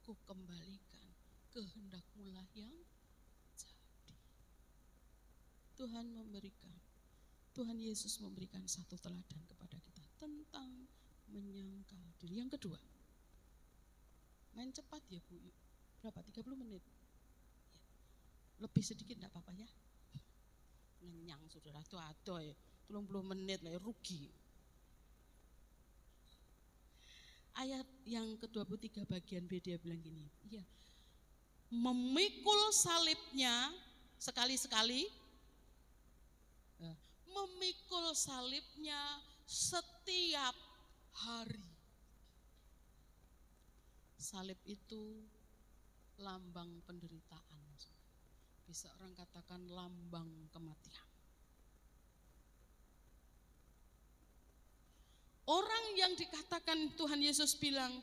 ku kembalikan. Kehendakmu lah yang jadi. Tuhan memberikan. Tuhan Yesus memberikan satu teladan kepada kita tentang menyangkal diri. Yang kedua, main cepat ya Bu, berapa? 30 menit? Ya. Lebih sedikit enggak apa-apa ya? Ngenyang saudara, itu ada ya, 30 menit lah rugi. Ayat yang ke-23 bagian B dia bilang gini, iya, memikul salibnya sekali-sekali, memikul salibnya setiap hari. Salib itu lambang penderitaan. Bisa orang katakan lambang kematian. Orang yang dikatakan Tuhan Yesus bilang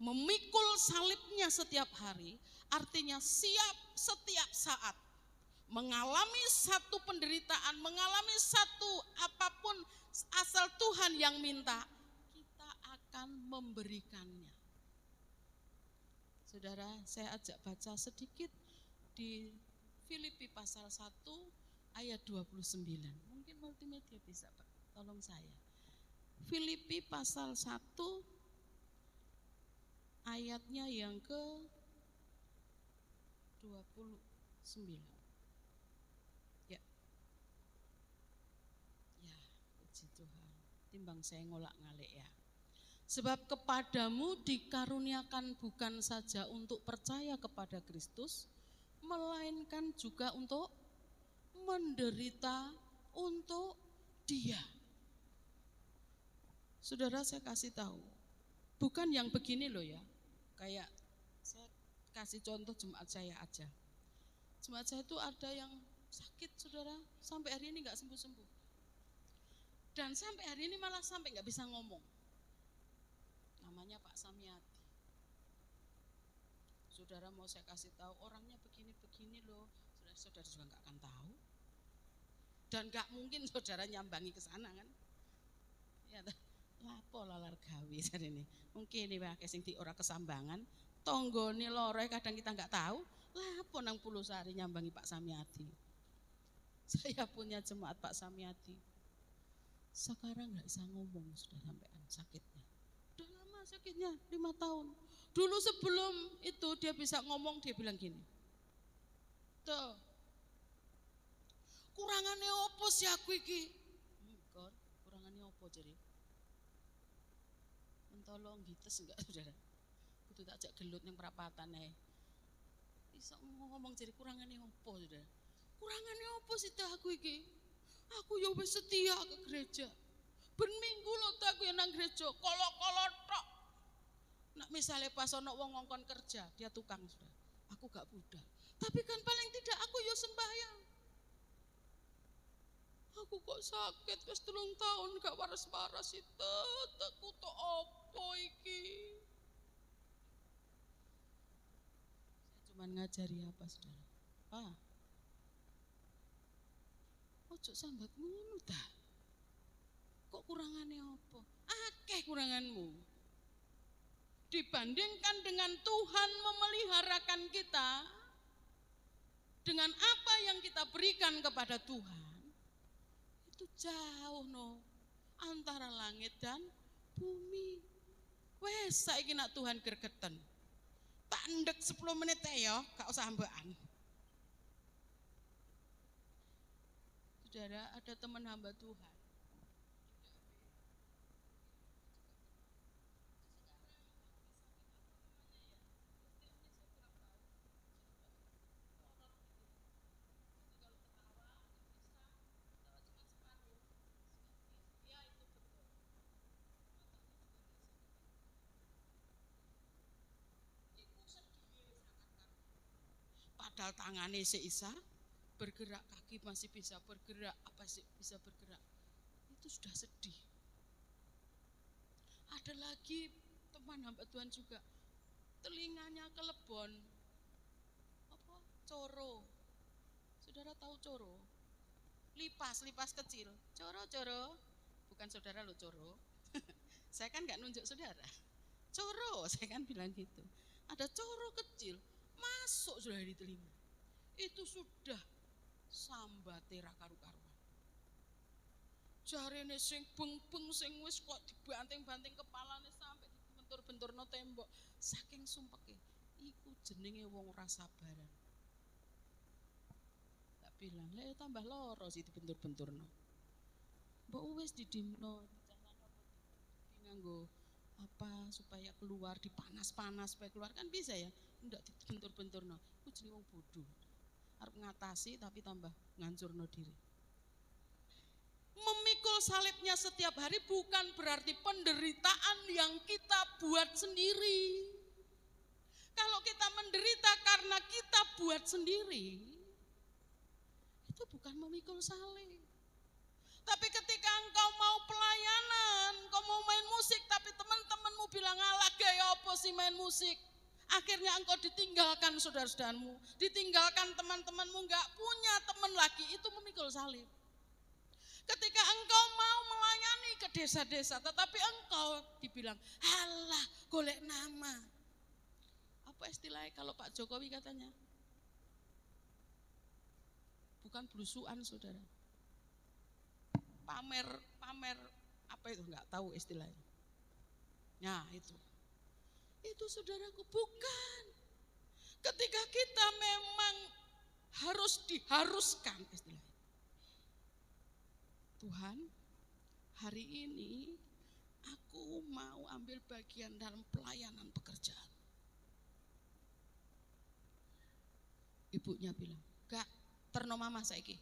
memikul salibnya setiap hari, artinya siap setiap saat. Mengalami satu penderitaan, mengalami satu apapun asal Tuhan yang minta, kita akan memberikannya. Saudara, saya ajak baca sedikit di Filipi pasal 1 ayat 29. Mungkin multimedia bisa Pak, tolong saya. Filipi pasal 1 ayatnya yang ke 29. Puji Tuhan, timbang saya ngolak-ngalik ya. Sebab kepadamu dikaruniakan bukan saja untuk percaya kepada Kristus, melainkan juga untuk menderita untuk Dia. Saudara, saya kasih tahu, bukan yang begini loh ya, kayak saya kasih contoh jemaat saya aja. Jemaat saya itu ada yang sakit saudara, sampai hari ini gak sembuh-sembuh. Dan sampai hari ini malah sampai gak bisa ngomong. Namanya Pak Samiati. Saudara mau saya kasih tahu orangnya begini-begini loh. Saudara juga gak akan tahu. Dan gak mungkin saudara nyambangi ke sana kan. Ya, lapo lalar gawe ini. Mungkin ini pakai sing di ora kesambangan. Tonggone lore kadang kita gak tahu. Lapo nang Pulusari nyambangi Pak Samiati. Saya punya jemaat Pak Samiati. Sekarang gak bisa ngomong sudah sampean sakitnya. Udah lama sakitnya 5 tahun. Dulu sebelum itu dia bisa ngomong, dia bilang gini. Tuh. Kurangannya opo sih aku iki? Kor, kurangannya opo jadi? Mentolong gites enggak saudara? Kudu tak ajak gelut yang perapatan Bisa ngomong jadi kurangannya opo saudara? Kurangannya opo sih aku iki? Aku ya wis setia ke gereja. Ben minggu lho aku ya nang gereja, kolo-kolo tok. Nak misalnya pas ono wong ngongkon kerja, dia tukang sudah. Aku gak budal. Tapi kan paling tidak aku ya sembahyang. Aku kok sakit wis 3 tahun gak waras-waras itu. Aku tok opo iki? Firman ngajari apa saudara? Apa? Ojo sambat ngono ta. Kok kurangannya apa? Akeh kuranganmu. Dibandingkan dengan Tuhan memeliharakan kita, dengan apa yang kita berikan kepada Tuhan, itu jauh no antara langit dan bumi. Wes saiki nak Tuhan gregeten. Tak ndek 10 menit ya, gak usah ambaan. Saudara, ada teman hamba Tuhan. Padahal tangannya seisa bergerak, kaki masih bisa bergerak, apa sih bisa bergerak. Itu sudah sedih. Ada lagi teman hamba Tuhan juga, telinganya kelebon. Apa? Coro. Saudara tahu coro? Lipas kecil. Coro. Bukan saudara lo coro. Saya kan nggak nunjuk saudara. Coro, saya kan bilang gitu. Ada coro kecil masuk sudah di telinga. Itu sudah sambate ra karu-karuan. Jarene sing beng-beng sing wis kok dibanting-banting kepalane sampai dibentur-benturno tembok. Saking sumpeke, iku jenenge wong ora sabaran. Tak bilang, "Lek tambah loro sih dibentur-benturno." Mbok wis didimno, nganggo apa supaya keluar, dipanas-panas supaya keluar kan bisa ya. Ndak dibentur-benturno. Ku jenenge wong bodoh. Arep ngatasi tapi tambah ngancurno diri. Memikul salibnya setiap hari bukan berarti penderitaan yang kita buat sendiri. Kalau kita menderita karena kita buat sendiri, itu bukan memikul salib. Tapi ketika engkau mau pelayanan, engkau mau main musik, tapi teman-temanmu bilang, "Alah gaya apa sih main musik?" Akhirnya engkau ditinggalkan saudara-saudaramu, ditinggalkan teman-temanmu, enggak punya teman lagi, itu memikul salib. Ketika engkau mau melayani ke desa-desa, tetapi engkau dibilang, "Alah, golek nama." Apa istilahnya kalau Pak Jokowi katanya? Bukan belusuan saudara. Pamer apa itu enggak tahu istilahnya. Nah, itu saudaraku, bukan. Ketika kita memang diharuskan istilahnya. Tuhan, hari ini aku mau ambil bagian dalam pelayanan pekerjaan. Ibunya bilang, "Gak, terno mama saiki.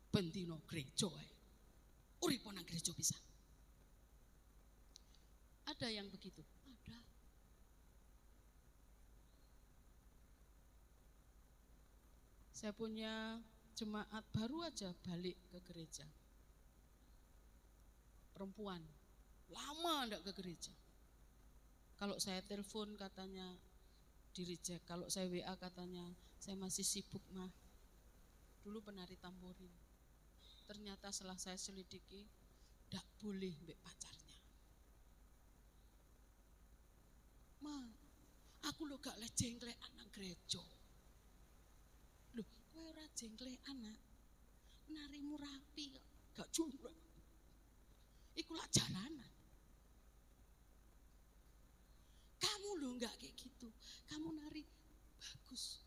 Bendino gereja ae. Uripo nang gereja bisa." Ada yang begitu? Ada. Saya punya jemaat baru aja balik ke gereja. Perempuan, lama enggak ke gereja. Kalau saya telepon katanya di reject, kalau saya WA katanya saya masih sibuk mah. Dulu penari tamborin. Ternyata setelah saya selidiki, enggak boleh mbek pacarnya. "Ma, aku lo gak le jengklekan nang gereja." Loh, kowe ora jengklekan nak. Narimu rapi kok, gak jumbrek. Iku lak jalanan. Kamu lo gak kayak gitu. Kamu nari bagus.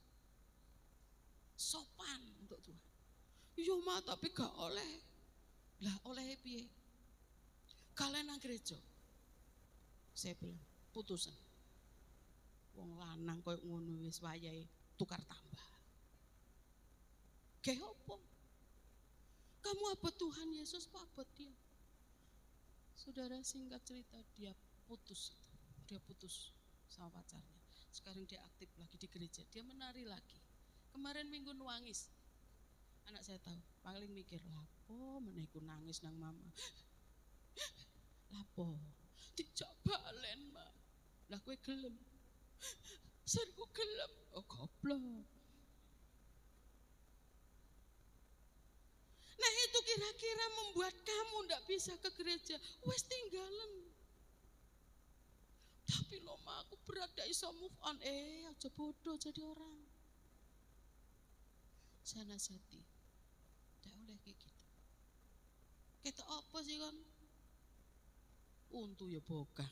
Sopan untuk Tuhan. "Iya Ma, tapi gak oleh." Lah oleh piye? Kalian nang gereja. Saya bilang, putusan. Wong lanang koyo ngono wis wayahe tukar tambah. Kayak apa? Kamu apa Tuhan Yesus, apa dia? Saudara, singkat cerita dia putus sama pacarnya. Sekarang dia aktif lagi di gereja, dia menari lagi. Kemarin minggu nangis. Anak saya tahu, paling mikir, "Lapo meneku nangis nang mama." "Lapo? Dijak balen, Mbak." "Lah kowe gelem?" Serku gelap, oh goblok. Nah itu kira-kira membuat kamu ndak bisa ke gereja, wes tinggalan. Tapi lo mah aku berat gak iso move on, aja bodoh jadi orang. Saya nasihati, ndak oleh kayak gitu. Kita apa sih kan? Untu ya bokah.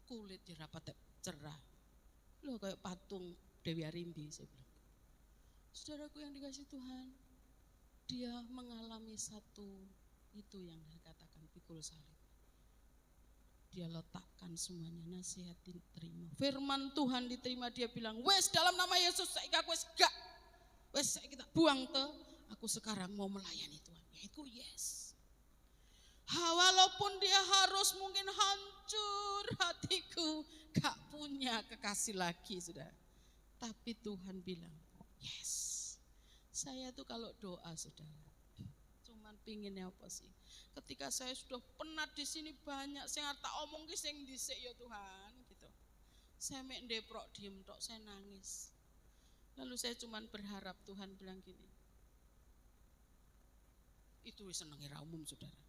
Kulit ya rapat cerah. Lo kayak patung Dewi Arimbi saya bilang. Saudaraku yang dikasih Tuhan, dia mengalami satu itu yang dikatakan pikul salib. Dia letakkan semuanya, nasihat diterima. Firman Tuhan diterima, dia bilang, wes dalam nama Yesus saya wes gak. Wes saya kita buang tuh, aku sekarang mau melayani Tuhan. Yaitu yes. Walaupun dia harus mungkin hancur hatiku, gak punya kekasih lagi sudah. Tapi Tuhan bilang, yes. Saya tuh kalau doa saudara, cuman pinginnya apa sih? Ketika saya sudah penat di sini banyak, saya tak omong ki sing dhisik ya Tuhan, gitu. Saya mek ndeprok diem tok, saya nangis. Lalu saya cuman berharap Tuhan bilang gini. Itu seneng era umum saudara.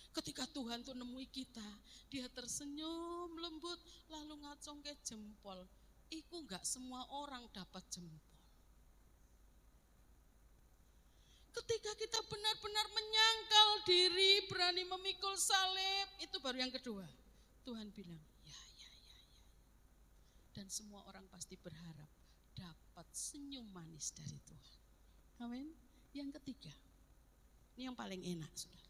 Ketika Tuhan tuh nemui kita, dia tersenyum lembut, lalu ngacong ke jempol. Iku enggak semua orang dapat jempol. Ketika kita benar-benar menyangkal diri, berani memikul salib, itu baru yang kedua. Tuhan bilang, ya. Dan semua orang pasti berharap dapat senyum manis dari Tuhan. Amin. Yang ketiga, ini yang paling enak, saudara.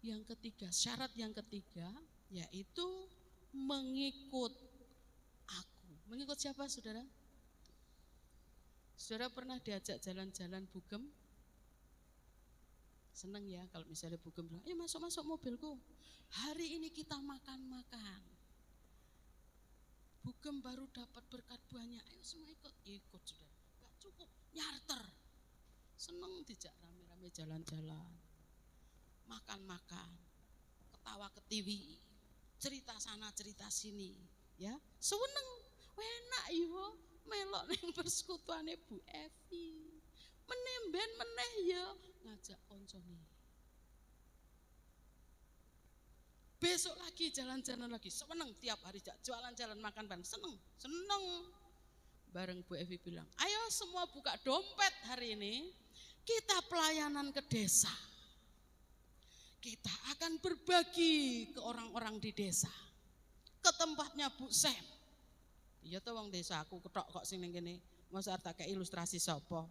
Yang ketiga, syarat yang ketiga, yaitu mengikut aku. Mengikut siapa, saudara? Saudara pernah diajak jalan-jalan Bugem? Seneng ya kalau misalnya Bugem bilang, ayo masuk mobilku. Hari ini kita makan-makan. Bugem baru dapat berkat banyak, ayo semua ikut saudara. Gak cukup, nyarter. Seneng dijak rame-rame jalan-jalan. Makan-makan, ketawa ketiwi, cerita sana cerita sini. Ya, seneng, enak yo. Melok neng persekutuane Bu Evi. Menemben meneh ya ngajak koncone. Besok lagi jalan-jalan lagi, seneng tiap hari jalan-jalan makan bareng, seneng. Bareng Bu Evi bilang, ayo semua buka dompet hari ini, kita pelayanan ke desa. Kita akan berbagi ke orang-orang di desa. Ke tempatnya Bu Sem. Iya tuh wong desa aku ketok kok sing ning kene. Masa tak kayak ilustrasi sapa?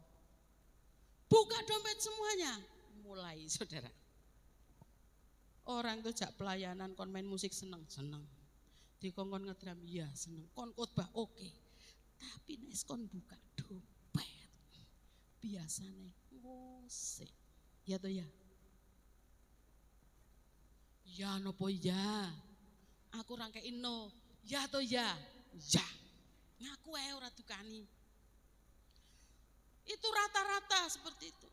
Buka dompet semuanya. Mulai saudara. Orang tuh jak pelayanan kon main musik seneng. Dikongkon ngedram iya seneng. Kon khotbah oke. Tapi nek kon buka dompet biasane ngosek. Ya toh ya. Ya nopo ya. Aku rangkein no. Ya toh ya. Ya. Ngaku ae ora dukani. Itu rata-rata seperti itu.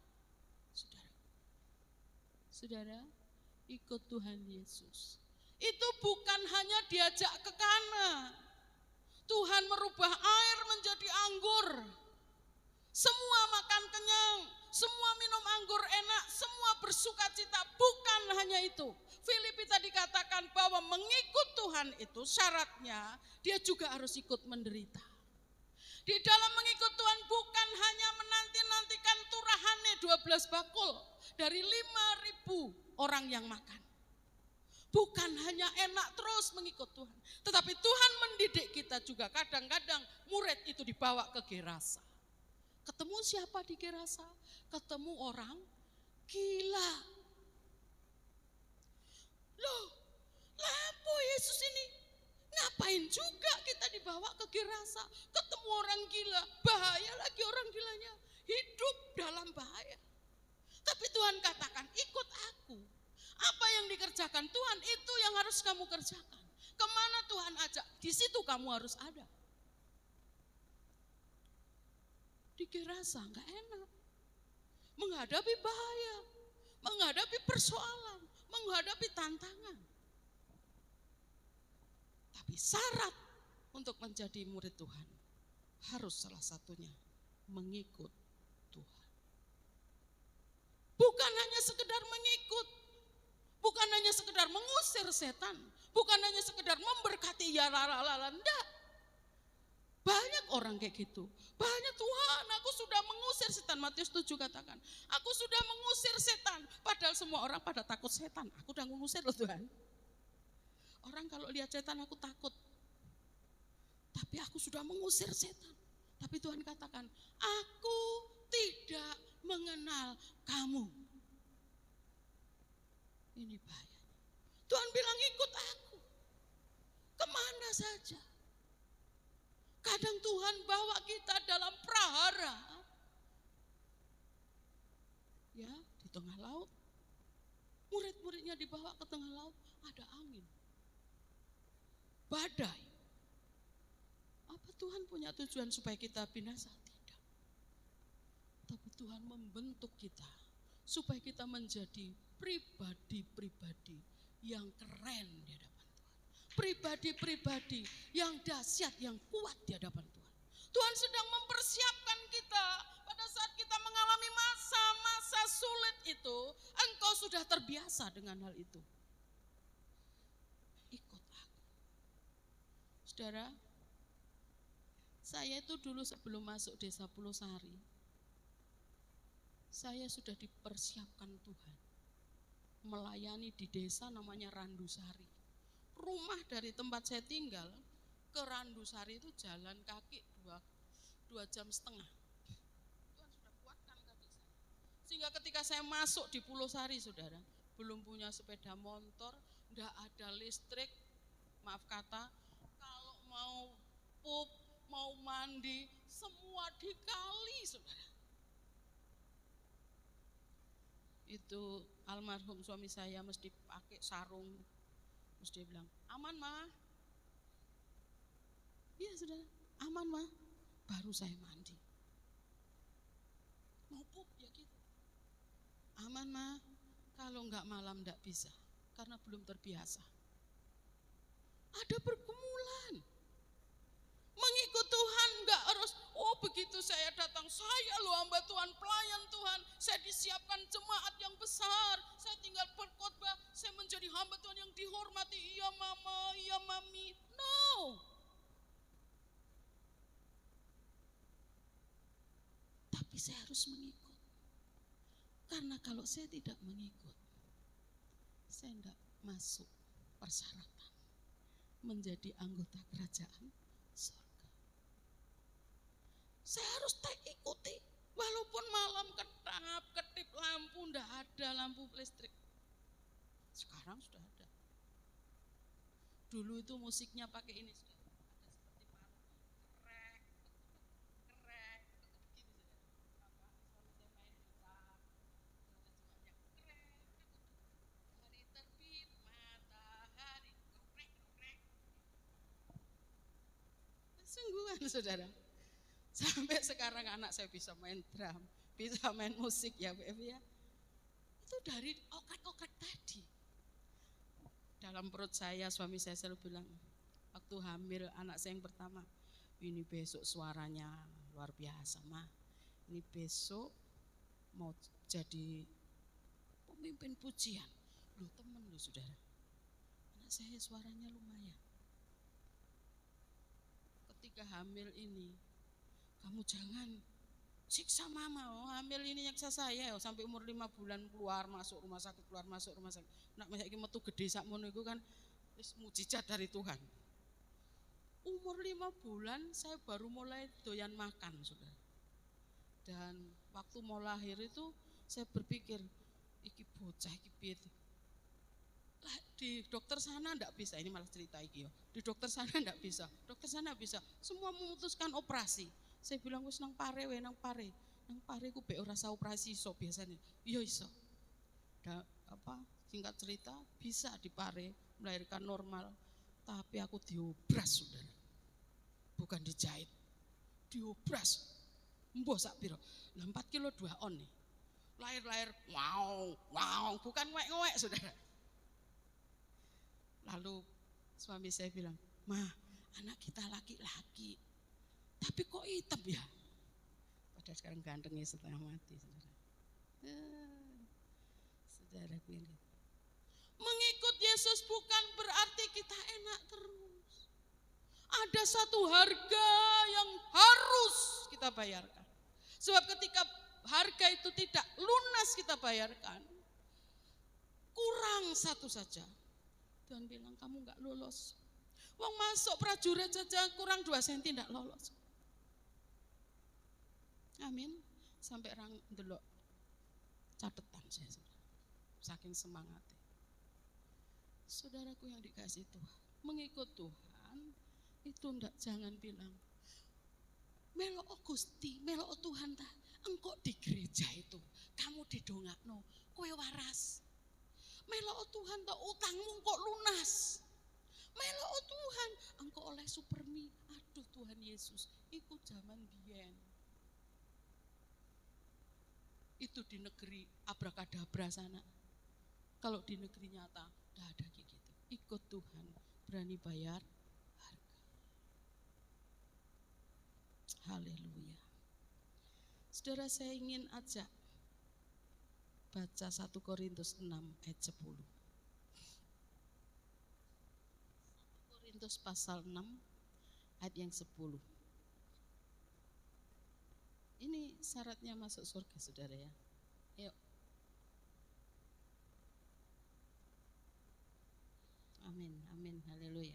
Saudara, ikut Tuhan Yesus. Itu bukan hanya diajak ke kana. Tuhan merubah air menjadi anggur. Semua makan kenyang, semua minum anggur enak, semua bersuka cita. Bukan hanya itu. Filipi tadi katakan bahwa mengikut Tuhan itu syaratnya dia juga harus ikut menderita. Di dalam mengikut Tuhan bukan hanya menanti-nantikan turahannya 12 bakul dari 5.000 orang yang makan. Bukan hanya enak terus mengikut Tuhan. Tetapi Tuhan mendidik kita juga. Kadang-kadang murid itu dibawa ke Gerasa. Ketemu siapa di Gerasa? Ketemu orang gila. Loh, lapo Yesus ini? Ngapain juga kita dibawa ke Gerasa? Ketemu orang gila, bahaya lagi orang gilanya. Hidup dalam bahaya. Tapi Tuhan katakan, ikut aku. Apa yang dikerjakan Tuhan itu yang harus kamu kerjakan. Kemana Tuhan ajak, di situ kamu harus ada. Di Gerasa gak enak. Menghadapi bahaya, menghadapi persoalan, menghadapi tantangan. Tapi syarat untuk menjadi murid Tuhan harus salah satunya mengikut Tuhan. Bukan hanya sekedar mengikut, bukan hanya sekedar mengusir setan, bukan hanya sekedar memberkati ya lalala, enggak. Banyak orang kayak gitu. Banyak, Tuhan aku sudah mengusir setan. Matius 7 katakan, aku sudah mengusir setan. Padahal semua orang pada takut setan. Aku udah mengusir loh Tuhan. Orang kalau lihat setan aku takut. Tapi aku sudah mengusir setan. Tapi Tuhan katakan, aku tidak mengenal kamu. Ini bahaya. Tuhan bilang ikut aku. Kemana saja. Kadang Tuhan bawa kita dalam prahara. Ya, di tengah laut. Murid-muridnya dibawa ke tengah laut, ada angin. Badai. Apa Tuhan punya tujuan supaya kita binasa? Tidak. Tapi Tuhan membentuk kita supaya kita menjadi pribadi-pribadi yang keren di hadapan Tuhan. Pribadi-pribadi yang dahsyat, yang kuat di hadapan Tuhan. Tuhan sedang mempersiapkan kita pada saat kita mengalami masa-masa sulit itu, engkau sudah terbiasa dengan hal itu. Ikut aku. Saudara, saya itu dulu sebelum masuk desa Pulau Sari, saya sudah dipersiapkan Tuhan melayani di desa namanya Randusari. Rumah dari tempat saya tinggal ke Randusari itu jalan kaki 2,5 jam. Tuhan sudah kuatkan kaki saya. Sehingga ketika saya masuk di Pulau Sari, saudara, belum punya sepeda motor, enggak ada listrik, maaf kata, kalau mau pup, mau mandi, semua dikali, saudara. Itu almarhum suami saya mesti pakai sarung. Terus dia bilang, aman mah. Iya saudara, aman mah. Baru saya mandi. Mau pup ya gitu. Aman mah, kalau enggak malam enggak bisa. Karena belum terbiasa. Ada pergumulan. Mengikut Tuhan enggak harus, oh begitu saya datang, saya loh hamba Tuhan, pelayan Tuhan, saya disiapkan jemaat yang besar, saya tinggal berkhotbah, saya menjadi hamba Tuhan yang dihormati, iya mama, iya mami. No. Tapi saya harus mengikut. Karena kalau saya tidak mengikut, saya tidak masuk persyaratan menjadi anggota kerajaan surga. Saya harus ikuti, walaupun malam ketip lampu, ndak ada lampu listrik. Sekarang sudah ada. Dulu itu musiknya pakai ini, sudah ada seperti paru, krek, krek, gitu sudah. Suami saya main gitar, ada semuanya krek, hari terbit matahari, krek, krek. Sungguhan saudara. Sampai sekarang anak saya bisa main drum, bisa main musik ya Bu Evi ya. Itu dari okrek-okrek tadi. Dalam perut saya, suami saya selalu bilang, waktu hamil anak saya yang pertama, ini besok suaranya luar biasa mah. Ini besok mau jadi pemimpin pujian. Loh teman loh saudara, anak saya suaranya lumayan. Ketika hamil ini, kamu jangan siksa mama, oh, hamil ini nyiksa saya sampai umur 5 bulan keluar masuk rumah sakit, keluar masuk rumah sakit. Nak saiki metu gede sakmono iku kan wis mujizat dari Tuhan. Umur 5 bulan saya baru mulai doyan makan, Saudara. Dan waktu mau lahir itu saya berpikir iki bocah iki piye. Lah di dokter sana enggak bisa, ini malah cerita iki ya. Di dokter sana enggak bisa. Dokter sana bisa. Semua memutuskan operasi. Saya bilang wis nang pare we, nang pare. Nang pare ku be ora usah operasi iso biasanya. Iya iso. Singkat cerita bisa di pare melahirkan normal, tapi aku diobras Saudara. Bukan dijahit. Diobras. Mbah sak piro? 4 kilo 2 on nih. Lahir-lahir wow, bukan ngewek-ngewek Saudara. Lalu suami saya bilang, "Ma, anak kita laki-laki, tapi kok hitam ya?" Padahal sekarang gantengnya setengah mati, saudara. Saudaraku yang mengikut Yesus bukan berarti kita enak terus. Ada satu harga yang harus kita bayarkan. Sebab ketika harga itu tidak lunas kita bayarkan, kurang satu saja, Tuhan bilang kamu gak lolos. Wong masuk prajurit saja kurang 2 senti tidak lolos. Amin. Sampai orang delok catatan saya, saking semangatnya. Saudaraku yang dikasih Tuhan, mengikut Tuhan itu ndak jangan bilang melok Gusti, melok Tuhan ta. Engkau di gereja itu, kamu didongakno, kowe waras. Melok Tuhan ta utangmu kok lunas. Melok Tuhan, engkau oleh supermi. Aduh Tuhan Yesus, iku zaman biyen. Itu di negeri abrakadabra sana. Kalau di negeri nyata, udah ada kayak gitu. Ikut Tuhan, berani bayar harga. Haleluya. Saudara, saya ingin ajak baca 1 Korintus 6 ayat 10. 1 Korintus pasal 6 ayat yang 10. Ini syaratnya masuk surga, saudara ya. Ayo. Amin, amin, haleluya.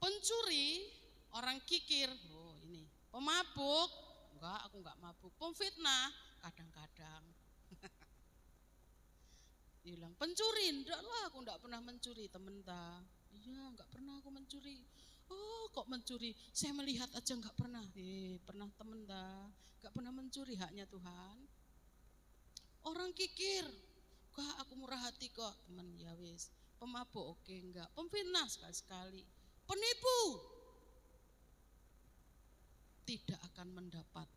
Pencuri, orang kikir, oh ini. Pemabuk, enggak, aku enggak mabuk. Pemfitnah, kadang-kadang. Dia bilang, pencuri, enggak lah, aku enggak pernah mencuri, temen ta. Iya, enggak pernah aku mencuri. Oh, kok mencuri? Saya melihat aja enggak pernah. Pernah temen ta. Enggak pernah mencuri, haknya Tuhan. Orang kikir, enggak, aku murah hati kok, teman, ya wis. Pemabuk, oke, enggak. Pemfitnah sekali-sekali. Penipu, tidak akan mendapat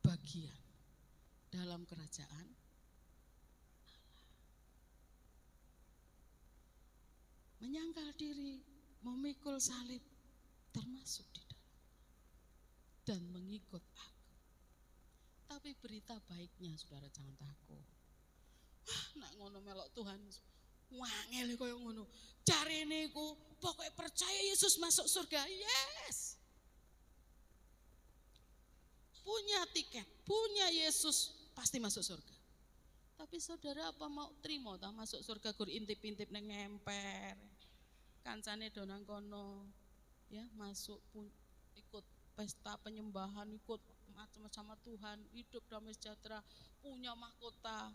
bagian dalam kerajaan Allah. Menyangkal diri, memikul salib, termasuk di dalam. Dan mengikut aku. Tapi berita baiknya, saudara, jangan takut. Nak ngono melok Tuhan, wangel koyo ngono. Carine iku pokoke percaya Yesus masuk surga. Yes. Punya tiket, punya Yesus pasti masuk surga. Tapi saudara apa mau terima tak masuk surga gur intip-intip neng ngemper. Kancane do nang kono. Ya, masuk pun ikut pesta penyembahan, ikut macam-macam sama Tuhan, hidup damai sejahtera, punya mahkota.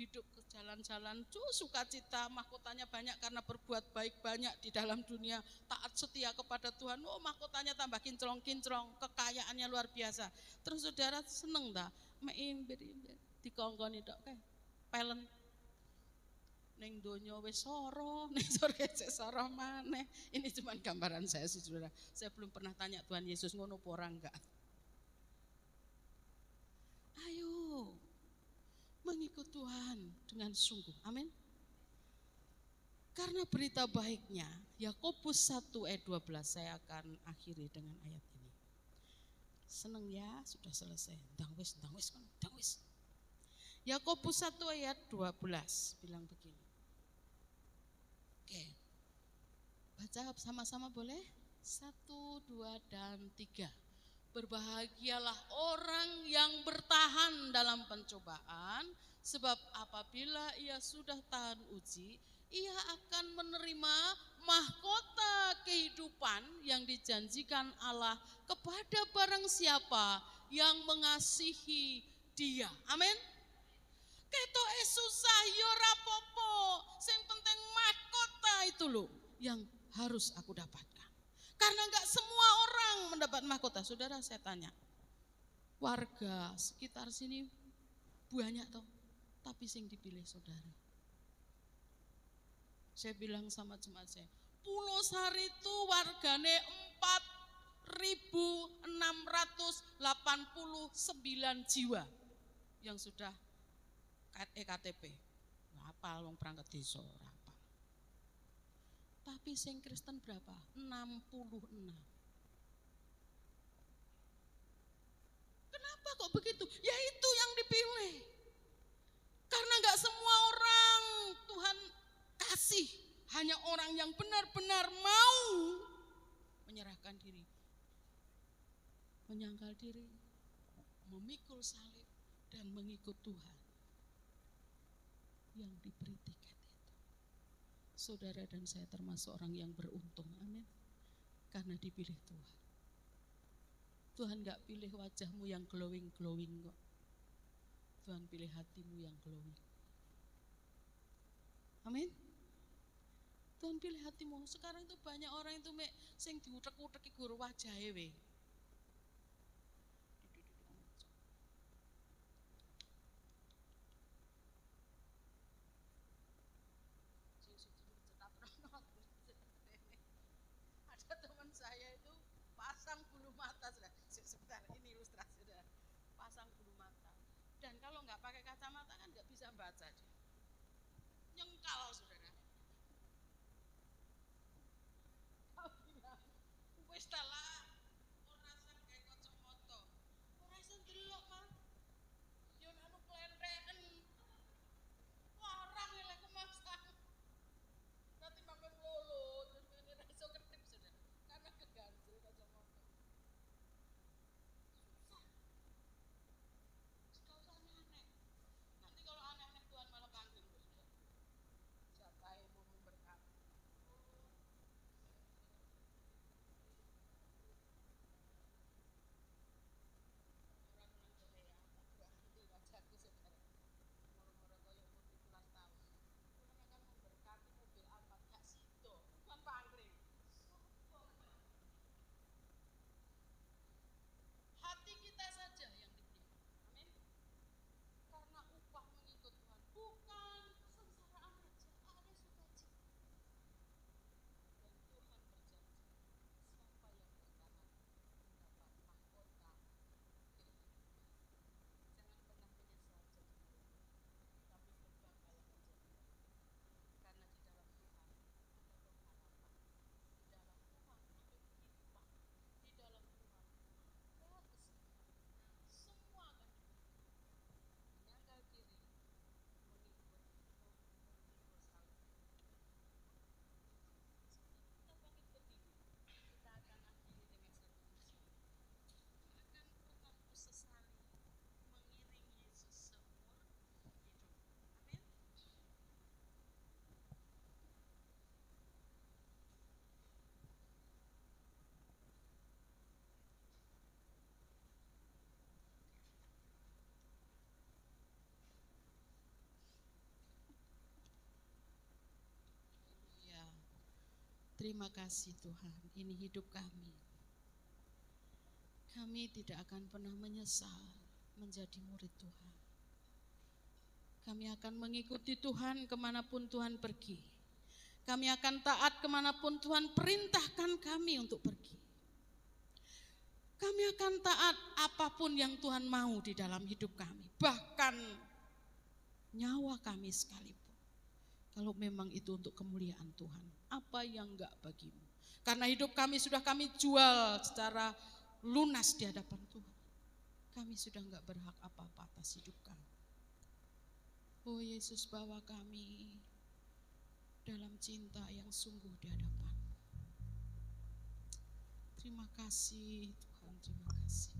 Hidup ke jalan-jalan, sukacita, mahkotanya banyak karena berbuat baik banyak di dalam dunia, taat setia kepada Tuhan. Oh, mahkotanya tambah kinclong-kinclong, kekayaannya luar biasa. Terus saudara seneng tak? Meimbir dikongkoni tok kae. Pelen ning donya wis soro, ning surga sik soro maneh. Ini cuma gambaran saya sih, saudara. Saya belum pernah tanya Tuhan Yesus ngono apa ora enggak. Ayo mengikut Tuhan dengan sungguh, amin. Karena berita baiknya, Yakobus 1 ayat 12, saya akan akhiri dengan ayat ini. Seneng ya, sudah selesai. Ndang wis. Yakobus 1 ayat 12 bilang begini. Oke, baca sama-sama boleh? 1, 2, dan 3. Berbahagialah orang yang bertahan dalam pencobaan, sebab apabila ia sudah tahan uji, ia akan menerima mahkota kehidupan yang dijanjikan Allah kepada barang siapa yang mengasihi Dia. Amin. Ketoke susah ya ora apa-apa, sing penting mahkota itu loh yang harus aku dapatkan. Karena enggak semua orang mendapat mahkota. Saudara, saya tanya, warga sekitar sini banyak toh, tapi sing dipilih saudara. Saya bilang sama jemaat saya, Pulau Sari itu wargane 4.689 jiwa yang sudah EKTP. Hafal wong perangkat desa, hafal. Tapi sing Kristen berapa? 66. Kenapa kok begitu? Ya itu yang dipilih. Karena gak semua orang Tuhan kasih. Hanya orang yang benar-benar mau menyerahkan diri. Menyangkal diri. Memikul salib dan mengikut Tuhan. Yang diberi tiket itu. Saudara dan saya termasuk orang yang beruntung. Amin. Karena dipilih Tuhan. Tuhan gak pilih wajahmu yang glowing-glowing kok. Tuhan pilih hatimu yang glowing. Amin. Tuhan pilih hatimu. Sekarang itu banyak orang itu sing diutek-utek guru wajahe we. Ada teman saya itu pasang bulu mata, sudah. Sebentar, ini ilustrasi, sudah. Pasang bulu mata. Dan kalau nggak pakai kacamata kan nggak bisa baca dia. Nyengkal, saudara. Wis lah, ora san gawe kacamata. Ora san delok, Mas. Yo nek anu klenteken. Larang lek kemasang. Nanti makan lolo, terus ini rasa ketip sudah. Karena keganjel kacamata. Susah. Gak usah aneh-aneh. Nanti kalau aneh-aneh Tuhan malah panggil loh, sudah. Siapa yang mau memberkati? Wajahku saudara, moro-moro kaya umur 17 tahun. Tuhan akan memberkati mobil Alphard gak sido, Tuhan panggil. Hati kita saja yang diberi. Amin. Karena upah mengikut Tuhan bukan kesengsaraan aja, ada sukacita. Dan Tuhan berjanji, siapa yang bertahan mendapat mahkota kehidupan. Jangan pernah menyesal jadi murid, tapi berbanggalah menjadi murid. Karena di dalam Tuhan ada pengharapan, di dalam Tuhan ada kehidupan, di dalam Tuhan ada kesehatan. Semua akan diberikan. Menyangkal diri, mengikut salib. Sebelum kita bangkit berdiri, kita akan akhiri dengan satu pujian. Akan Tuhanku sesali mengiring Yesus seumur hidup. Amin. Ya, terima kasih Tuhan. Ini hidup kami. Kami tidak akan pernah menyesal menjadi murid Tuhan. Kami akan mengikuti Tuhan kemanapun Tuhan pergi. Kami akan taat kemanapun Tuhan perintahkan kami untuk pergi. Kami akan taat apapun yang Tuhan mau di dalam hidup kami. Bahkan nyawa kami sekalipun. Kalau memang itu untuk kemuliaan Tuhan. Apa yang enggak bagimu. Karena hidup kami sudah kami jual secara lunas di hadapan Tuhan. Kami sudah enggak berhak apa-apa atas hidup kami. Oh Yesus, bawa kami dalam cinta yang sungguh di hadapan. Terima kasih Tuhan, terima kasih.